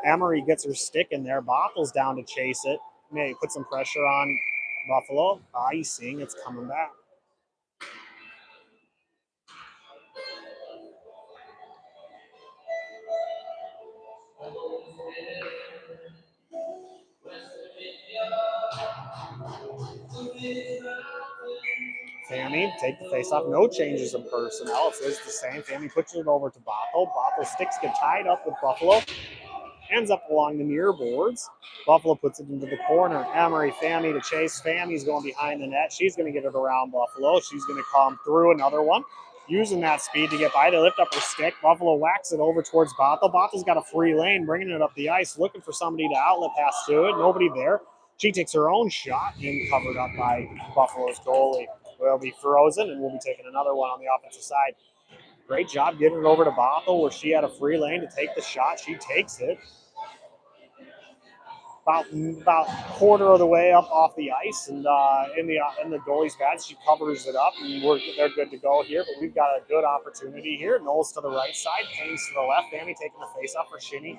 Emery gets her stick in there. Bothell's down to chase it. Maybe put some pressure on Buffalo. Icing, it's coming back. Fanny, take the face off. No changes in personnel. It stays the same. Fanny puts it over to Bothell. Bothell sticks get tied up with Buffalo. Ends up along the near boards. Buffalo puts it into the corner. Emery, Fanny to chase. Fanny's going behind the net. She's going to get it around Buffalo. She's going to come through another one. Using that speed to get by. They lift up her stick. Buffalo whacks it over towards Bothell. Bothell's got a free lane, bringing it up the ice, looking for somebody to outlet pass to it. Nobody there. She takes her own shot and covered up by Buffalo's goalie. Will be frozen, and we'll be taking another one on the offensive side. Great job getting it over to Bothell where she had a free lane to take the shot. She takes it. about quarter of the way up off the ice, and in the goalie's bad, she covers it up, and they're good to go here. But we've got a good opportunity here. Knowles to the right side, Haynes to the left. Fanny taking the face off for Shinny,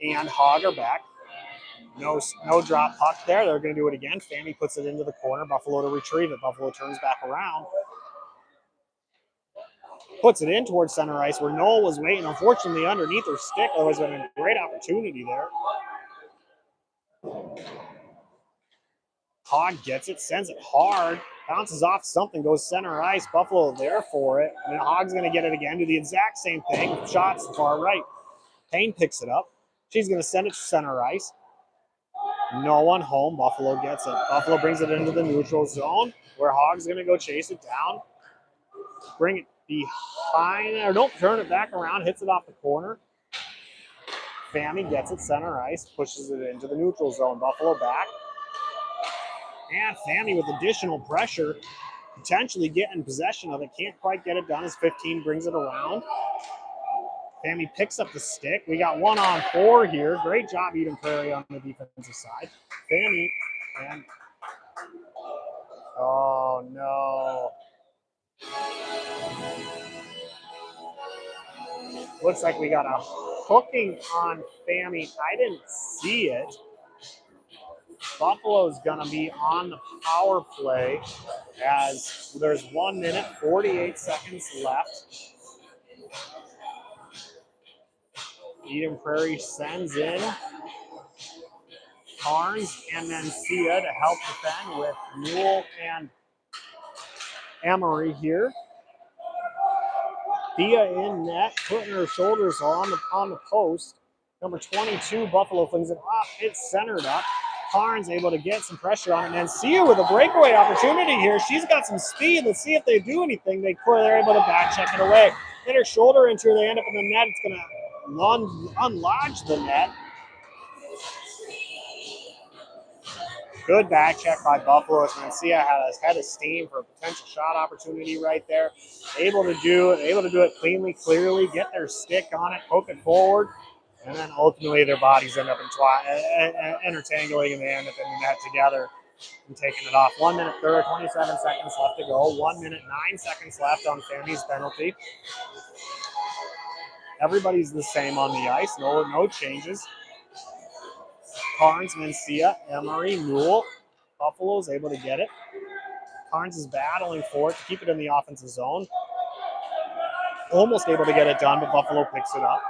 and Hogg are back. No drop puck there. They're going to do it again. Fanny puts it into the corner. Buffalo to retrieve it. Buffalo turns back around. Puts it in towards center ice where Noel was waiting. Unfortunately, underneath her stick, there was a great opportunity there. Hogg gets it, sends it hard, bounces off something, goes center ice. Buffalo there for it. And Hogg's going to get it again, do the exact same thing. Shots far right. Payne picks it up. She's going to send it to center ice. No one home. Buffalo gets it. Buffalo brings it into the neutral zone where Hogg's going to go chase it down. Bring it behind, or don't turn it back around, hits it off the corner. Fammy gets it center ice, pushes it into the neutral zone. Buffalo back. And Fammy with additional pressure, potentially getting possession of it. Can't quite get it done as 15 brings it around. Fammy picks up the stick. We got 1-on-4 here. Great job, Eden Prairie, on the defensive side. Fammy, and oh no. Looks like we got a hooking on Fammy. I didn't see it. Buffalo's going to be on the power play as there's 1 minute, 48 seconds left. Eden Prairie sends in Carnes and Mencia to help defend with Newell and Emery here. Thea in net, putting her shoulders on the post. Number 22, Buffalo flings it off. It's centered up. Carnes able to get some pressure on it. Mencia with a breakaway opportunity here. She's got some speed. Let's see if they do anything. They're able to back check it away. Hit her shoulder into her. They end up in the net. It's going to unlodge the net. Good back check by Buffalo as Mencia has had a steam for a potential shot opportunity right there. Able to do it cleanly, clearly, get their stick on it, poke it forward, and then ultimately their bodies end up intertangling and they end up in the net together and taking it off. 1 minute, 27 seconds left to go. 1 minute, 9 seconds left on Fammy's penalty. Everybody's the same on the ice. No changes. Carnes, Mencia, Emery, Newell. Buffalo's able to get it. Carnes is battling for it to keep it in the offensive zone. Almost able to get it done, but Buffalo picks it up.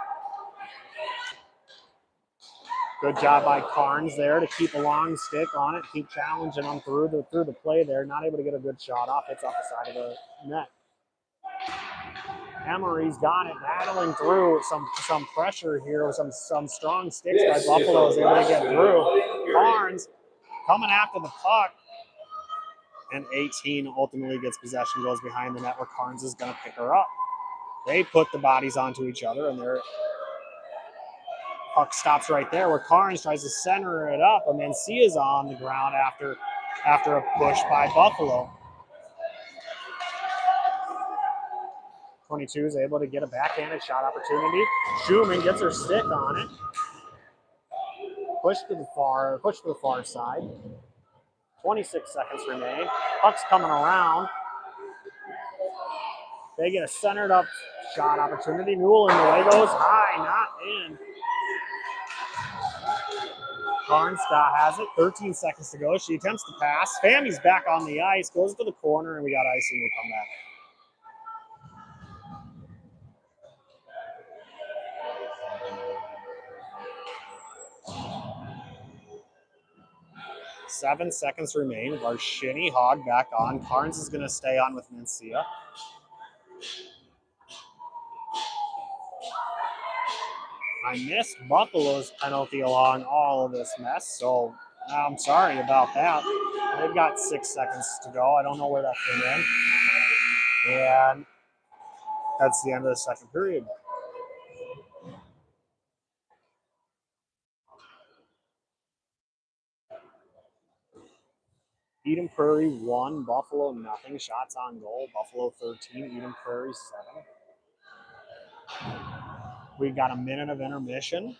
Good job by Carnes there to keep a long stick on it, keep challenging them through the play there. Not able to get a good shot off. It's off the side of the net. Emery's got it, battling through some pressure here, some strong sticks by Buffalo is able to get through. Carnes coming after the puck. And 18 ultimately gets possession, goes behind the net where Carnes is going to pick her up. They put the bodies onto each other, and their puck stops right there where Carnes tries to center it up, and Mencia's on the ground after a push by Buffalo. 22 is able to get a backhanded shot opportunity. Schumann gets her stick on it. Push to the far side. 26 seconds remain. Puck's coming around. They get a centered up shot opportunity. Newell in the way goes high, not in. Carnes has it. 13 seconds to go. She attempts to pass. Fammy's back on the ice, goes to the corner, and we got icing. We'll come back. 7 seconds remain. Varshini, Hogg back on. Carnes is going to stay on with Mencia. I missed Buffalo's penalty along all of this mess, so I'm sorry about that. They've got 6 seconds to go. I don't know where that came in. And that's the end of the second period. Eden Prairie 1, Buffalo nothing. Shots on goal. Buffalo 13, Eden Prairie 7. We've got a minute of intermission.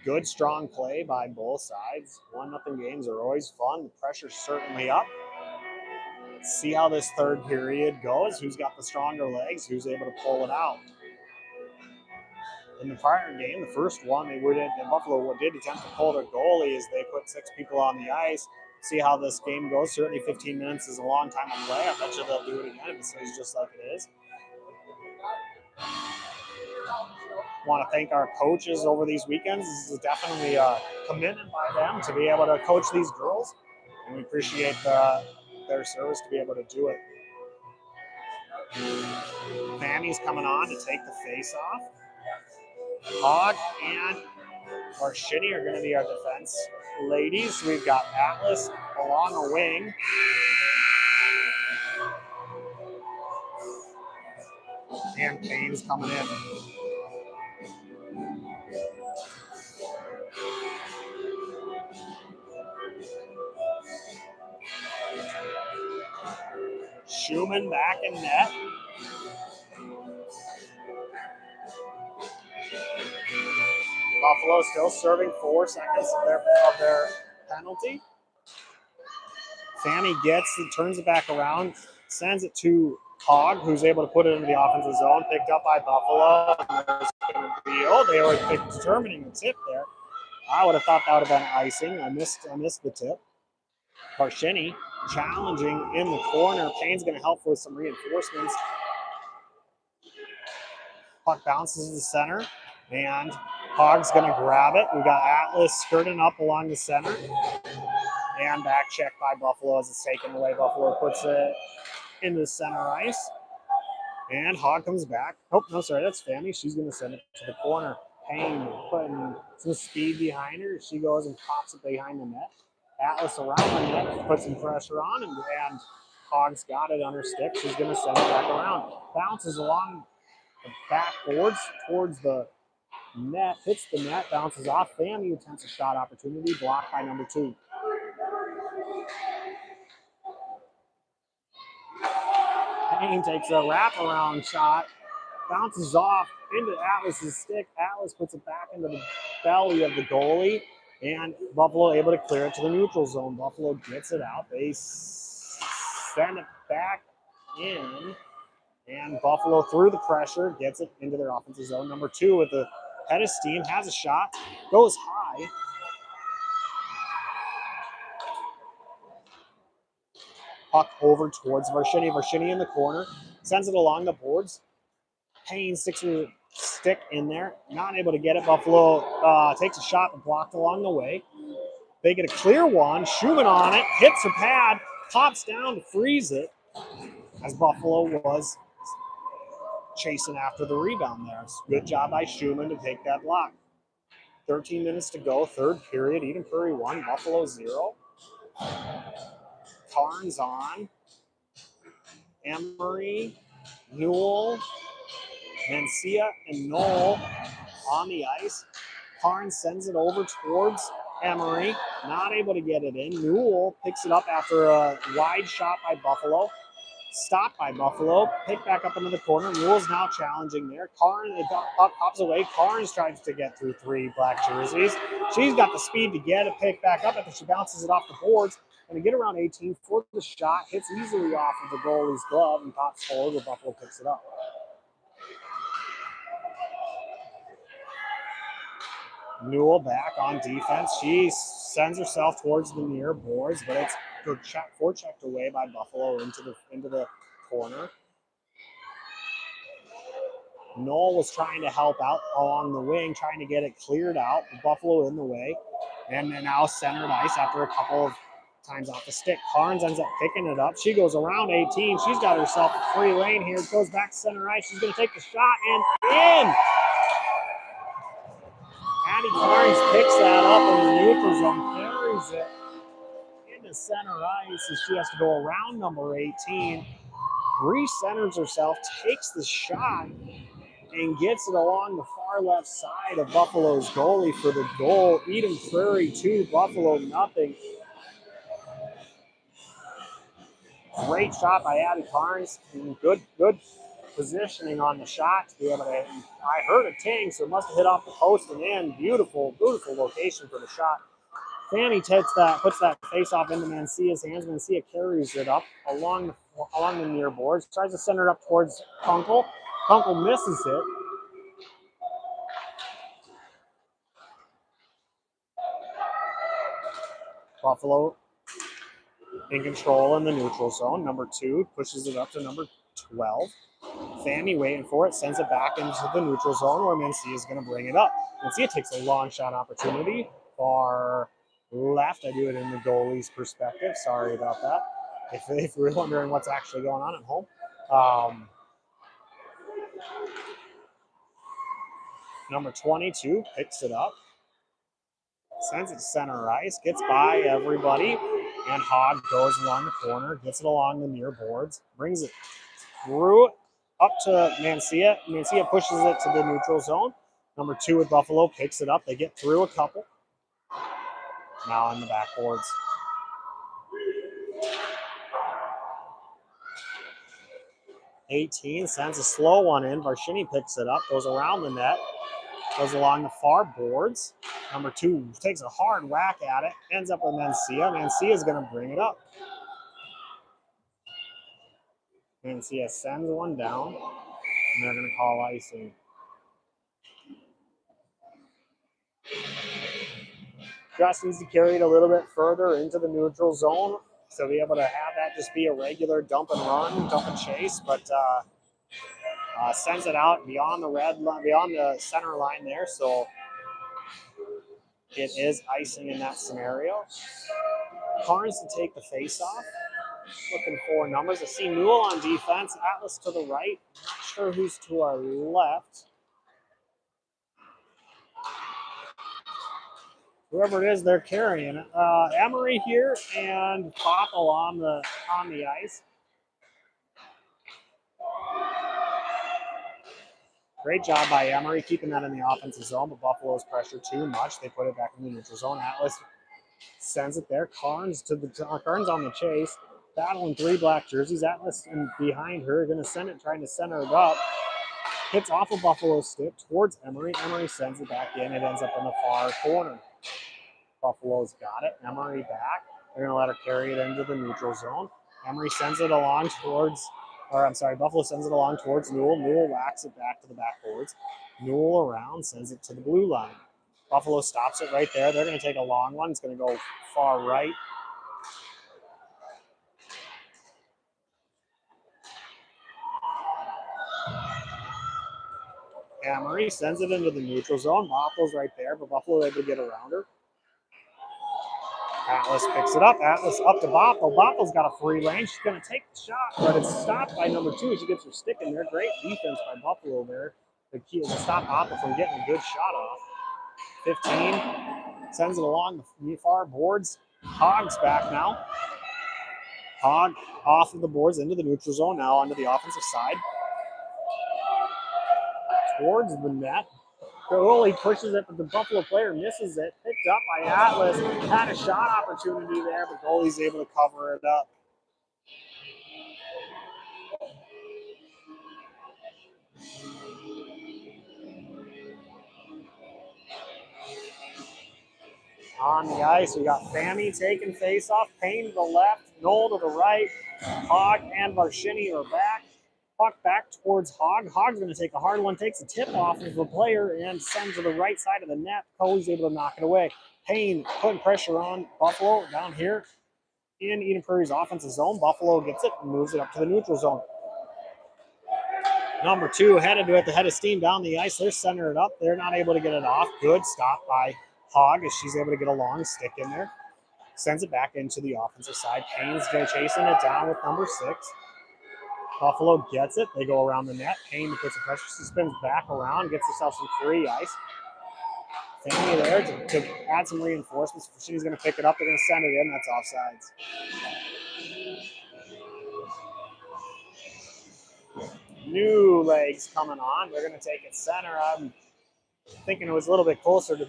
Good, strong play by both sides. 1-0 games are always fun. The pressure's certainly up. See how this third period goes. Who's got the stronger legs? Who's able to pull it out? In the prior game, the first one, Buffalo did attempt to pull their goalie as they put 6 people on the ice. See how this game goes. Certainly 15 minutes is a long time to play. I bet you they'll do it again if it stays just like it is. Want to thank our coaches over these weekends. This is definitely a commitment by them to be able to coach these girls, and we appreciate their service to be able to do it. Mammy's coming on to take the face off. Hog and Marshini are going to be our defense ladies. We've got Atlas along a wing. And Kane's coming in. Schumann back in net. Buffalo still serving 4 seconds of their penalty. Fanny gets it, turns it back around, sends it to Hogg, who's able to put it into the offensive zone, picked up by Buffalo. They were determining the tip there. I would have thought that would have been icing. I missed the tip. Barshini challenging in the corner. Payne's going to help with some reinforcements. Puck bounces to the center, and Hogg's going to grab it. We got Atlas skirting up along the center. And back check by Buffalo as it's taken away. Buffalo puts it into the center ice. And Hogg comes back. Oh, no, sorry, that's Fanny. She's going to send it to the corner. Payne putting some speed behind her. She goes and pops it behind the net. Atlas around the net, puts some pressure on, and Hogg's got it on her stick. She's going to send it back around. Bounces along the backboards towards the net, hits the net, bounces off. Fanny attempts a shot opportunity, blocked by number 2. Payne takes a wraparound shot, bounces off into Atlas's stick. Atlas puts it back into the belly of the goalie, and Buffalo able to clear it to the neutral zone. Buffalo gets it out. They send it back in, and Buffalo, through the pressure, gets it into their offensive zone. Number 2 with the head of steam, has a shot, goes high. Puck over towards Varshini. Varshini in the corner, sends it along the boards. Payne sticks her stick in there, not able to get it. Buffalo takes a shot and blocked along the way. They get a clear one. Schumann on it, hits her pad, pops down to freeze it as Buffalo was chasing after the rebound there. Good job by Schumann to take that block. 13 minutes to go, third period. Eden Prairie 1, Buffalo 0. Carnes on. Emery, Newell, Mencia, and Knoll on the ice. Carnes sends it over towards Emery, not able to get it in. Newell picks it up after a wide shot by Buffalo. Stopped by Buffalo, picked back up into the corner. Newell's now challenging there. Carnes, the puck pops away. Carnes tries to get through 3 black jerseys. She's got the speed to get it, picked back up after she bounces it off the boards. And to get around 18 for the shot, hits easily off of the goalie's glove and pops forward where Buffalo picks it up. Newell back on defense. She sends herself towards the near boards, but it's forechecked away by Buffalo into the corner. Knoll was trying to help out along the wing, trying to get it cleared out. Buffalo in the way. And then now centered ice after a couple of times off the stick. Carnes ends up picking it up. She goes around 18. She's got herself a free lane here. Goes back to center ice. She's going to take the shot and in. Addie Carnes picks that up in the neutral zone, carries it into center ice as she has to go around number 18. Recenters herself, takes the shot, and gets it along the far left side of Buffalo's goalie for the goal. Eden Prairie 2, Buffalo nothing. Great shot by Addie Carnes. Good positioning on the shot to be able to. I heard a ting, so it must have hit off the post and in. Beautiful, beautiful location for the shot. Fanny puts that face off into Mancia's hands. Mancia carries it up along the near boards, tries to send it up towards Kunkel. Kunkel misses it. Buffalo in control in the neutral zone. Number 2 pushes it up to number 12. Fanny waiting for it, sends it back into the neutral zone where Mancia is going to bring it up. Mancia takes a long shot opportunity. Far left. I do it in the goalie's perspective. Sorry about that. If you're wondering what's actually going on at home. Number 22 picks it up. Sends it to center ice. Gets by everybody. And Hogg goes along the corner. Gets it along the near boards. Brings it through up to Mancia. Mancia pushes it to the neutral zone. Number 2 at Buffalo picks it up. They get through a couple. Now on the backboards. (18) sends a slow one in. Varshini picks it up, goes around the net, goes along the far boards. Number 2 takes a hard whack at it, ends up with Mancia. Mancia is going to bring it up. Mancia sends one down, and they're going to call icing. Just needs to carry it a little bit further into the neutral zone to be able to have that just be a regular dump and run, dump and chase, but sends it out beyond the center line there, so it is icing in that scenario. Carnes to take the face off. Looking for numbers. I see Newell on defense. Atlas to the right. Not sure who's to our left. Whoever it is, they're carrying it. Emery here and Poppel on the ice. Great job by Emery keeping that in the offensive zone, but Buffalo's pressure too much. They put it back in the neutral zone. Atlas sends it there. Carnes on the chase. Battling 3 black jerseys. Atlas and behind her, going to send it, trying to center it up. Hits off of Buffalo's stick towards Emery. Emery sends it back in. It ends up in the far corner. Buffalo's got it. Emery back. They're going to let her carry it into the neutral zone. Emery sends it along Buffalo sends it along towards Newell. Newell whacks it back to the backboards. Newell around, sends it to the blue line. Buffalo stops it right there. They're going to take a long one. It's going to go far right. Emery sends it into the neutral zone. Buffalo's right there, but Buffalo able to get around her. Atlas picks it up. Atlas up to Boppel. Boppel's got a free lane. She's going to take the shot, but it's stopped by number 2. She gets her stick in there. Great defense by Buffalo there. The key is to stop Boppel from getting a good shot off. 15. Sends it along the far boards. Hogg's back now. Hogg off of the boards into the neutral zone now onto the offensive side. Towards the net. Goalie pushes it, but the Buffalo player misses it. Picked up by Atlas. Had a shot opportunity there, but goalie's able to cover it up. On the ice, we got Fanny taking face off. Payne to the left, Knoll to the right. Hogg and Varshini are back. Puck back towards Hogg. Hogg's going to take a hard one, takes a tip off of the player and sends to the right side of the net. Cole's able to knock it away. Payne putting pressure on Buffalo down here in Eden Prairie's offensive zone. Buffalo gets it and moves it up to the neutral zone. Number 2 headed with the head of steam down the ice. They're centering it up. They're not able to get it off. Good stop by Hogg as she's able to get a long stick in there. Sends it back into the offensive side. Payne's chasing it down with number 6. Buffalo gets it. They go around the net. Payne puts the pressure. She spins back around, gets herself some free ice. Fanny there to add some reinforcements. She's going to pick it up. They're going to send it in. That's offsides. New legs coming on. They're going to take it center. I'm thinking it was a little bit closer to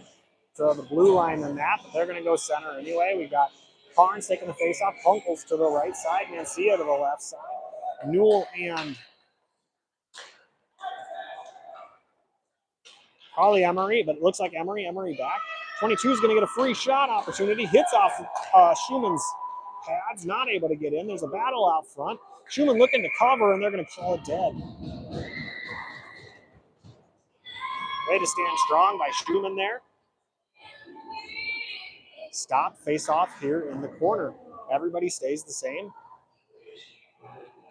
the blue line than that, but they're going to go center anyway. We've got Carnes taking the face-off. Punkles to the right side. Mancia to the left side. Newell and Probably Emery, but it looks like Emery back. 22 is going to get a free shot opportunity. Hits off Schumann's pads, not able to get in. There's a battle out front. Schumann looking to cover, and they're going to call it dead. Way to stand strong by Schumann there. Stop, face off here in the corner. Everybody stays the same.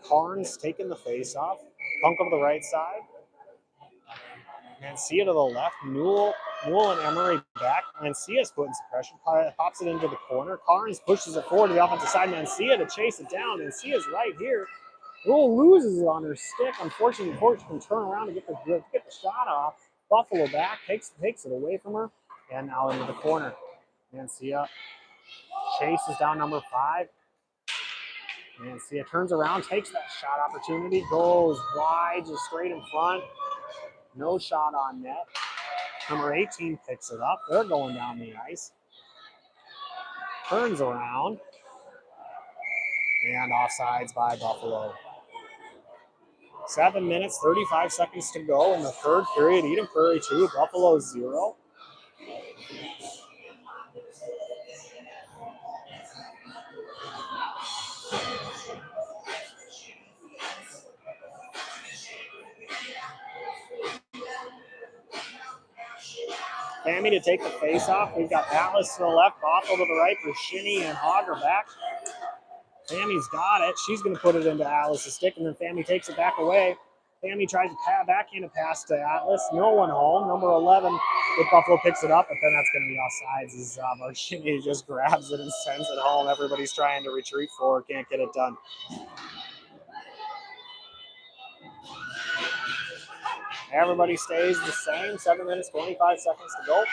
Carnes taking the face off. Punk over the right side. Mancia to the left. Newell and Emery back. Mancia's putting some pressure. Pops it into the corner. Carnes pushes it forward to the offensive side. Mancia to chase it down. Mancia's right here. Newell loses it on her stick. Unfortunately, Porch can turn around to get the shot off. Buffalo back, takes it away from her. And now into the corner. Mancia chases down number 5. Mancia turns around, takes that shot opportunity, goes wide, just straight in front. No shot on net. Number 18 picks it up. They're going down the ice. Turns around. And offsides by Buffalo. 7 minutes, 35 seconds to go in the third period. Eden Prairie 2, Buffalo 0. Tammy to take the face off. We've got Atlas to the left, Bothell to the right for Shinny, and Hogger back. Tammy's got it. She's going to put it into Atlas's stick, and then Tammy takes it back away. Tammy tries to backhand a pass to Atlas. No one home. Number 11 with Buffalo picks it up, but then that's going to be offsides as Shinny just grabs it and sends it home. Everybody's trying to retreat for, can't get it done. Everybody stays the same. 7 minutes, 25 seconds to go.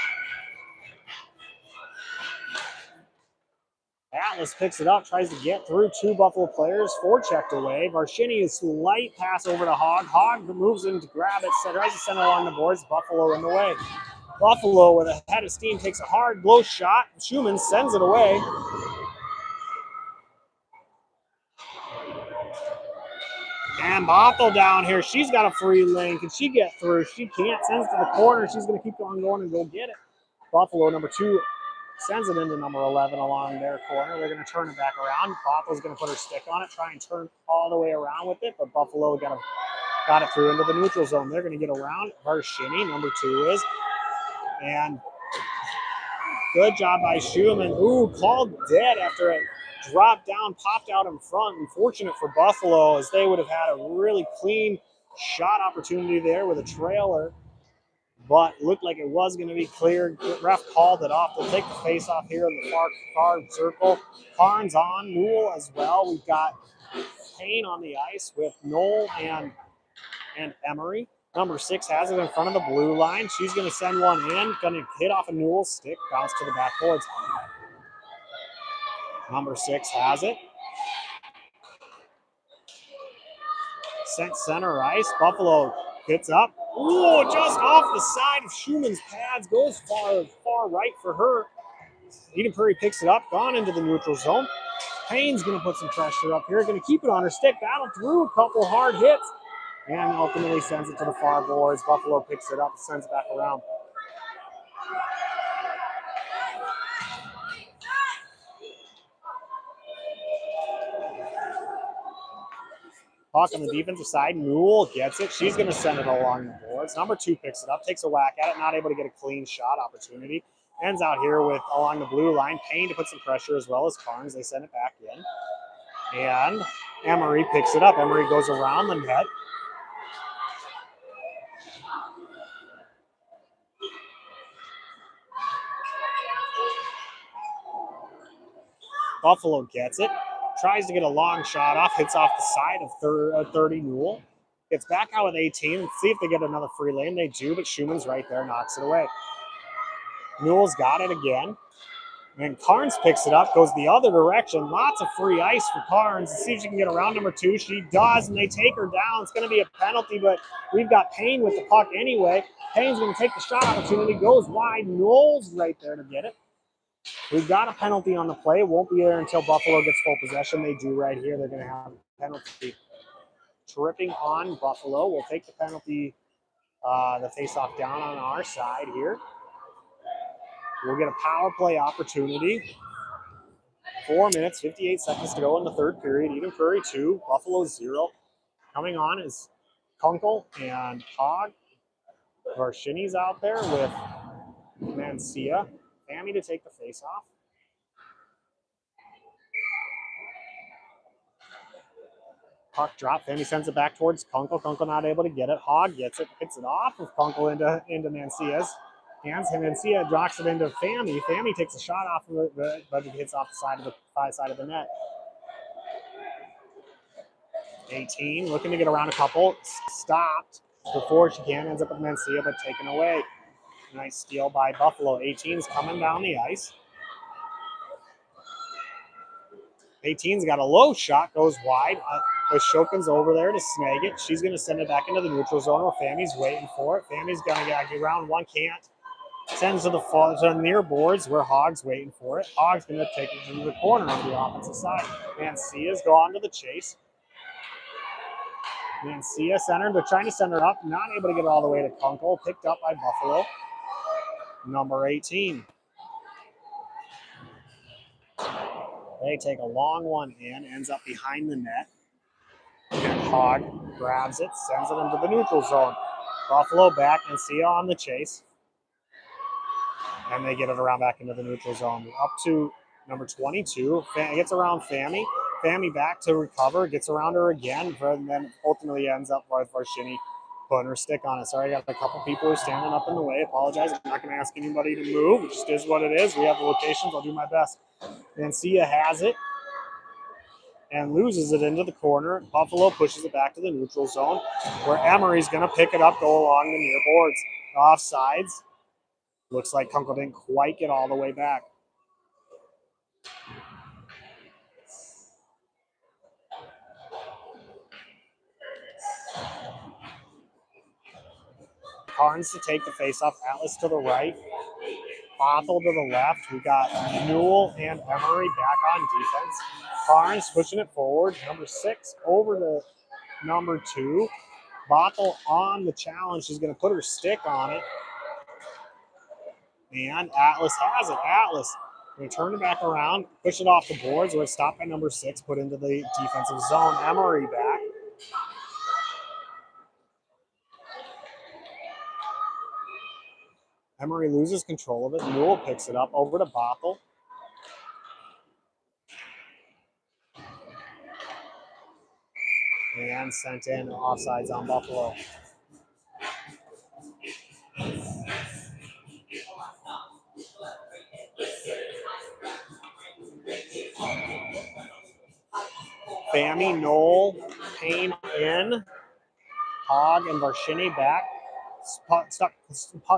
Atlas picks it up, tries to get through 2 Buffalo players, forechecked away. Varshini's light pass over to Hogg. Hogg moves in to grab it, tries to send it along the boards. Buffalo in the way. Buffalo with a head of steam takes a hard blow shot. Schumann sends it away. And Bothell down here. She's got a free lane. Can she get through? She can't. Sends to the corner. She's going to keep on going and go get it. Buffalo, number 2, sends it into number 11 along their corner. They're going to turn it back around. Buffalo's going to put her stick on it, try and turn all the way around with it, but Buffalo got it through into the neutral zone. They're going to get around. Varshini, number 2 is. And good job by Schumann. Ooh, called dead after it dropped down, popped out in front. Unfortunate for Buffalo, as they would have had a really clean shot opportunity there with a trailer, but looked like it was going to be cleared. Ref called it off. They'll take the face off here in the far circle. Carnes on, Newell as well. We've got Payne on the ice with Knoll and Emery. Number 6 has it in front of the blue line. She's going to send one in. Going to hit off a Newell's stick. Bounce to the backboards. Number 6 has it. Sent center ice. Buffalo gets up. Ooh, just off the side of Schumann's pads. Goes far right for her. Eden Prairie picks it up. Gone into the neutral zone. Payne's going to put some pressure up here. Going to keep it on her stick. Battle through a couple hard hits. And ultimately sends it to the far boards. Buffalo picks it up and sends it back around. Puck on the defensive side. Newell gets it. She's going to send it along the boards. Number 2 picks it up, takes a whack at it, not able to get a clean shot opportunity. Ends out here with along the blue line. Payne to put some pressure as well as Carnes. They send it back in. And Emery picks it up. Emery goes around the net. Buffalo gets it. Tries to get a long shot off. Hits off the side of 30 Newell. Gets back out with 18. Let's see if they get another free lane. They do, but Schumann's right there, knocks it away. Newell's got it again. And Carnes picks it up, goes the other direction. Lots of free ice for Carnes. Let's see if she can get around number 2. She does, and they take her down. It's going to be a penalty, but we've got Payne with the puck anyway. Payne's going to take the shot opportunity, goes wide. Knowles right there to get it. We've got a penalty on the play. Won't be there until Buffalo gets full possession. They do right here. They're going to have a penalty. Tripping on Buffalo. We'll take the penalty The face-off down on our side here. We'll get a power play opportunity. 4 minutes, 58 seconds to go in the third period. Eden Prairie 2, Buffalo 0. Coming on is Kunkel and Hogg. Varshini's out there with Mancia. Fammy to take the face-off. Puck drop. Fammy sends it back towards Kunkel. Kunkel not able to get it. Hogg gets it, hits it off of Kunkel into Mancia's hands. And Mancia knocks it into Fammy. Fammy takes a shot off of it, but it hits off the side of the net. 18, looking to get around a couple. Stopped before she can. Ends up with Mancia, but taken away. Nice steal by Buffalo. 18's coming down the ice. 18's got a low shot, goes wide. Ashokin's over there to snag it. She's going to send it back into the neutral zone where Fammy's waiting for it. Fammy's going to get around one, can't. Sends to the near boards where Hogg's waiting for it. Hogg's going to take it into the corner on the offensive side. Mancia's gone to the chase. Mancia centered, but trying to send her up. Not able to get it all the way to Kunkel. Picked up by Buffalo. Number 18. They take a long one in, ends up behind the net. And Hogg grabs it, sends it into the neutral zone. Buffalo back, Mancia on the chase. And they get it around back into the neutral zone. Up to number 22. Gets around Fammy. Fammy back to recover, gets around her again, and then ultimately ends up with Varshini putting her stick on it. Sorry, I got a couple people who are standing up in the way. Apologize. I'm not going to ask anybody to move. It just is what it is. We have the locations. I'll do my best. Mancia has it and loses it into the corner. Buffalo pushes it back to the neutral zone where Emery's going to pick it up, go along the near boards. Offsides. Looks like Kunkel didn't quite get all the way back. Carnes to take the faceoff. Atlas to the right. Bothell to the left. We got Newell and Emery back on defense. Carnes pushing it forward. Number 6 over to number 2. Bothell on the challenge. She's going to put her stick on it. And Atlas has it. Atlas going to turn it back around, push it off the boards where it's stopped by number 6, put into the defensive zone. Emery back. Emery loses control of it. Newell picks it up over to Bothell. And sent in offsides on Buffalo. Fammy, Knoll, Payne in. Hogg and Varshini back. Puck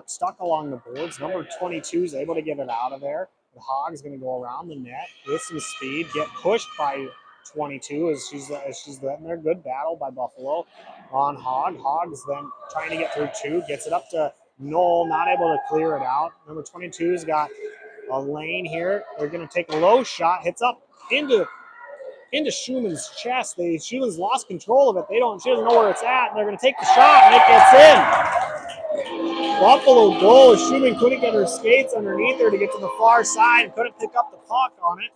stuck along the boards. Number 22 is able to get it out of there. And Hogg's going to go around the net with some speed, get pushed by 22 as she's letting there. Good battle by Buffalo on Hogg. Hogg's then trying to get through 2, gets it up to Knoll, not able to clear it out. Number 22's got a lane here. They're going to take a low shot, hits up into Schumann's chest. Schumann's lost control of it. She doesn't know where it's at, and they're going to take the shot, and it gets in. Buffalo goal. Schumann couldn't get her skates underneath her to get to the far side, couldn't pick up the puck on it.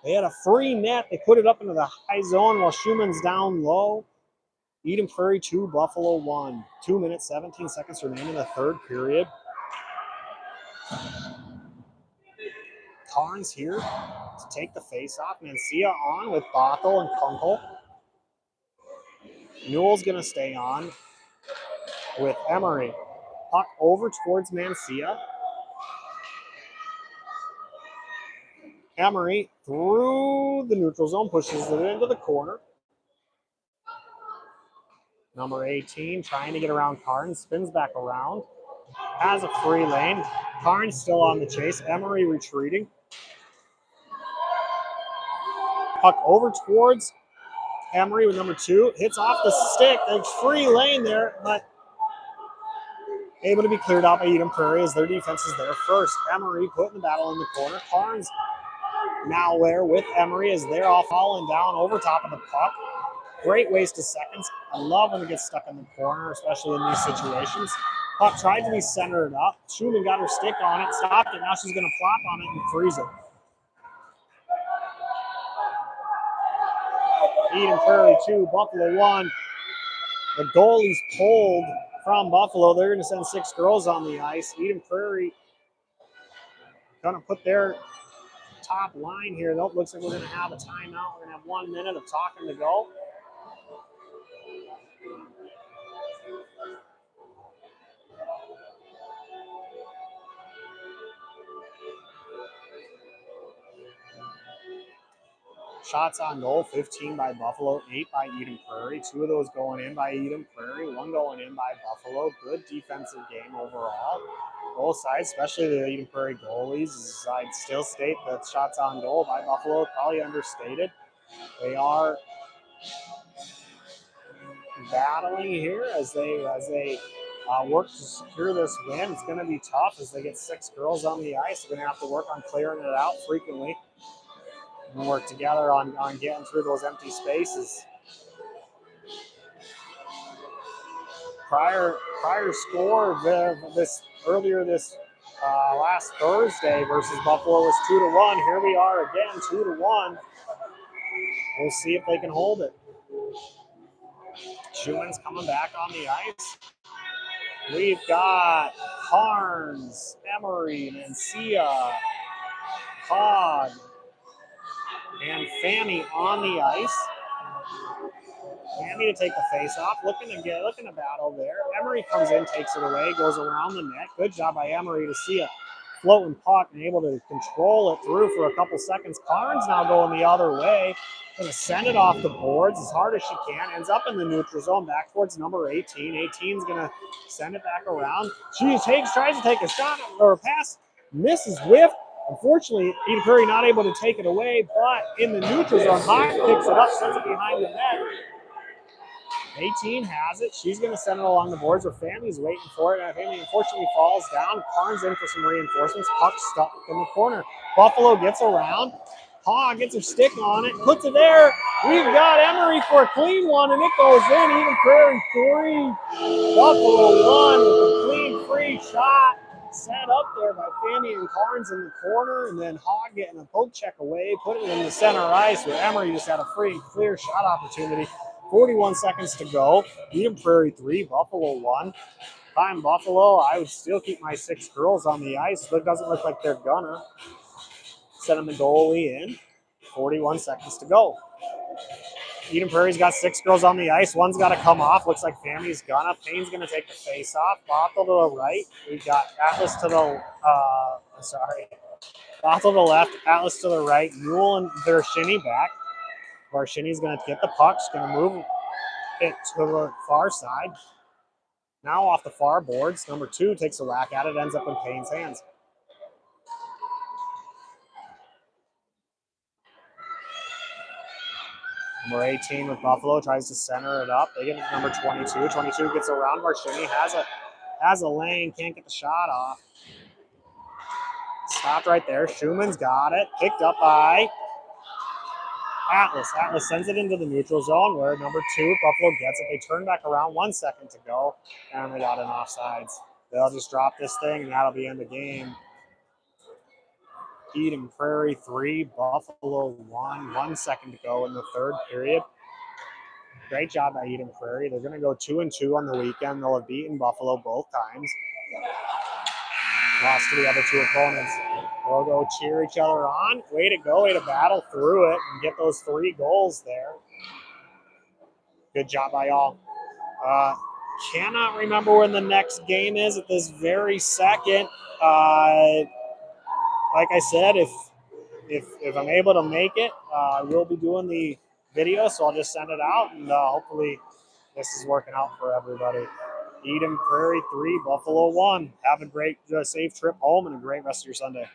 They had a free net. They put it up into the high zone while Schumann's down low. Eden Prairie 2, Buffalo 1. 2 minutes, 17 seconds remaining in the third period. Carnes here to take the face-off. Mancia on with Bothell and Kunkel. Newell's going to stay on with Emery. Puck over towards Mancia. Emery through the neutral zone, pushes it into the corner. Number 18 trying to get around Carnes, spins back around. Has a free lane. Carnes still on the chase. Emery retreating. Puck over towards Emery with number 2. Hits off the stick. There's free lane there, but able to be cleared out by Eden Prairie as their defense is there first. Emery putting the battle in the corner. Carnes now there with Emery as they're all falling down over top of the puck. Great waste of seconds. I love when it gets stuck in the corner, especially in these situations. Puck tried to be centered up. Schumann got her stick on it, stopped it. Now she's going to plop on it and freeze it. Eden Prairie 2, Buffalo 1. The goalie's pulled from Buffalo. They're going to send 6 girls on the ice. Eden Prairie going to put their top line here. Nope, looks like we're going to have a timeout. We're going to have 1 minute of talking to go. Shots on goal, 15 by Buffalo, 8 by Eden Prairie. 2 of those going in by Eden Prairie, 1 going in by Buffalo. Good defensive game overall. Both sides, especially the Eden Prairie goalies, I'd still state that shots on goal by Buffalo probably understated. They are battling here as they work to secure this win. It's going to be tough as they get 6 girls on the ice. They're going to have to work on clearing it out frequently and work together on getting through those empty spaces. Prior score this earlier this last Thursday versus Buffalo was 2-1. Here we are again, 2-1. We'll see if they can hold it. Schumann's coming back on the ice. We've got Carnes, Emery, Mencia, Hogg, and Fanny on the ice. Fanny to take the face off, looking to battle there. Emery comes in, takes it away, goes around the net. Good job by Emery to see a floating puck and able to control it through for a couple seconds. Carnes now going the other way. Going to send it off the boards as hard as she can. Ends up in the neutral zone back towards number 18. 18's going to send it back around. She tries to take a shot or a pass, misses whiff. Unfortunately, Eden Prairie not able to take it away, but in the neutral zone, Hawk picks it up, sends it behind the net. 18 has it. She's going to send it along the boards where Fanny's waiting for it. Fanny unfortunately falls down. Carnes in for some reinforcements. Puck stuck in the corner. Buffalo gets around. Hogg gets her stick on it. Puts it there. We've got Emery for a clean one, and it goes in. Eden Prairie 3. Buffalo 1 with a clean, free shot. Set up there by Fanny and Carnes in the corner, and then Hogg getting a poke check away, put it in the center ice where Emery just had a free and clear shot opportunity. 41 seconds to go. Eden Prairie 3, Buffalo 1. If I'm Buffalo, I would still keep my 6 girls on the ice. It doesn't look like they're gonna. Send the goalie in. 41 seconds to go. Eden Prairie's got 6 girls on the ice. One's got to come off. Looks like Fanny's gonna. Payne's gonna take the face off. Bottle to the right. We've got Atlas to the Bottle to the left. Atlas to the right. Newell and Vershini back. Vershini's gonna get the puck. She's gonna move it to the far side. Now off the far boards. Number 2 takes a whack at it. Ends up in Payne's hands. Number 18 with Buffalo tries to center it up. They get it to number 22. 22 gets around. Marchini has a lane, can't get the shot off. Stopped right there. Schumann's got it. Picked up by Atlas. Atlas sends it into the neutral zone where number 2, Buffalo gets it. They turn back around. 1 second to go, and they got an offsides. They'll just drop this thing, and that'll be in the game. Eden Prairie 3, Buffalo 1. 1 second to go in the third period. Great job by Eden Prairie. They're going to go 2-2 on the weekend. They'll have beaten Buffalo both times. Lost to the other 2 opponents. They'll go cheer each other on. Way to go. Way to battle through it and get those 3 goals there. Good job by y'all. Cannot remember when the next game is at this very second. Like I said, if I'm able to make it, I will be doing the video, so I'll just send it out, and hopefully this is working out for everybody. Eden Prairie 3, Buffalo 1. Have a great, safe trip home and a great rest of your Sunday.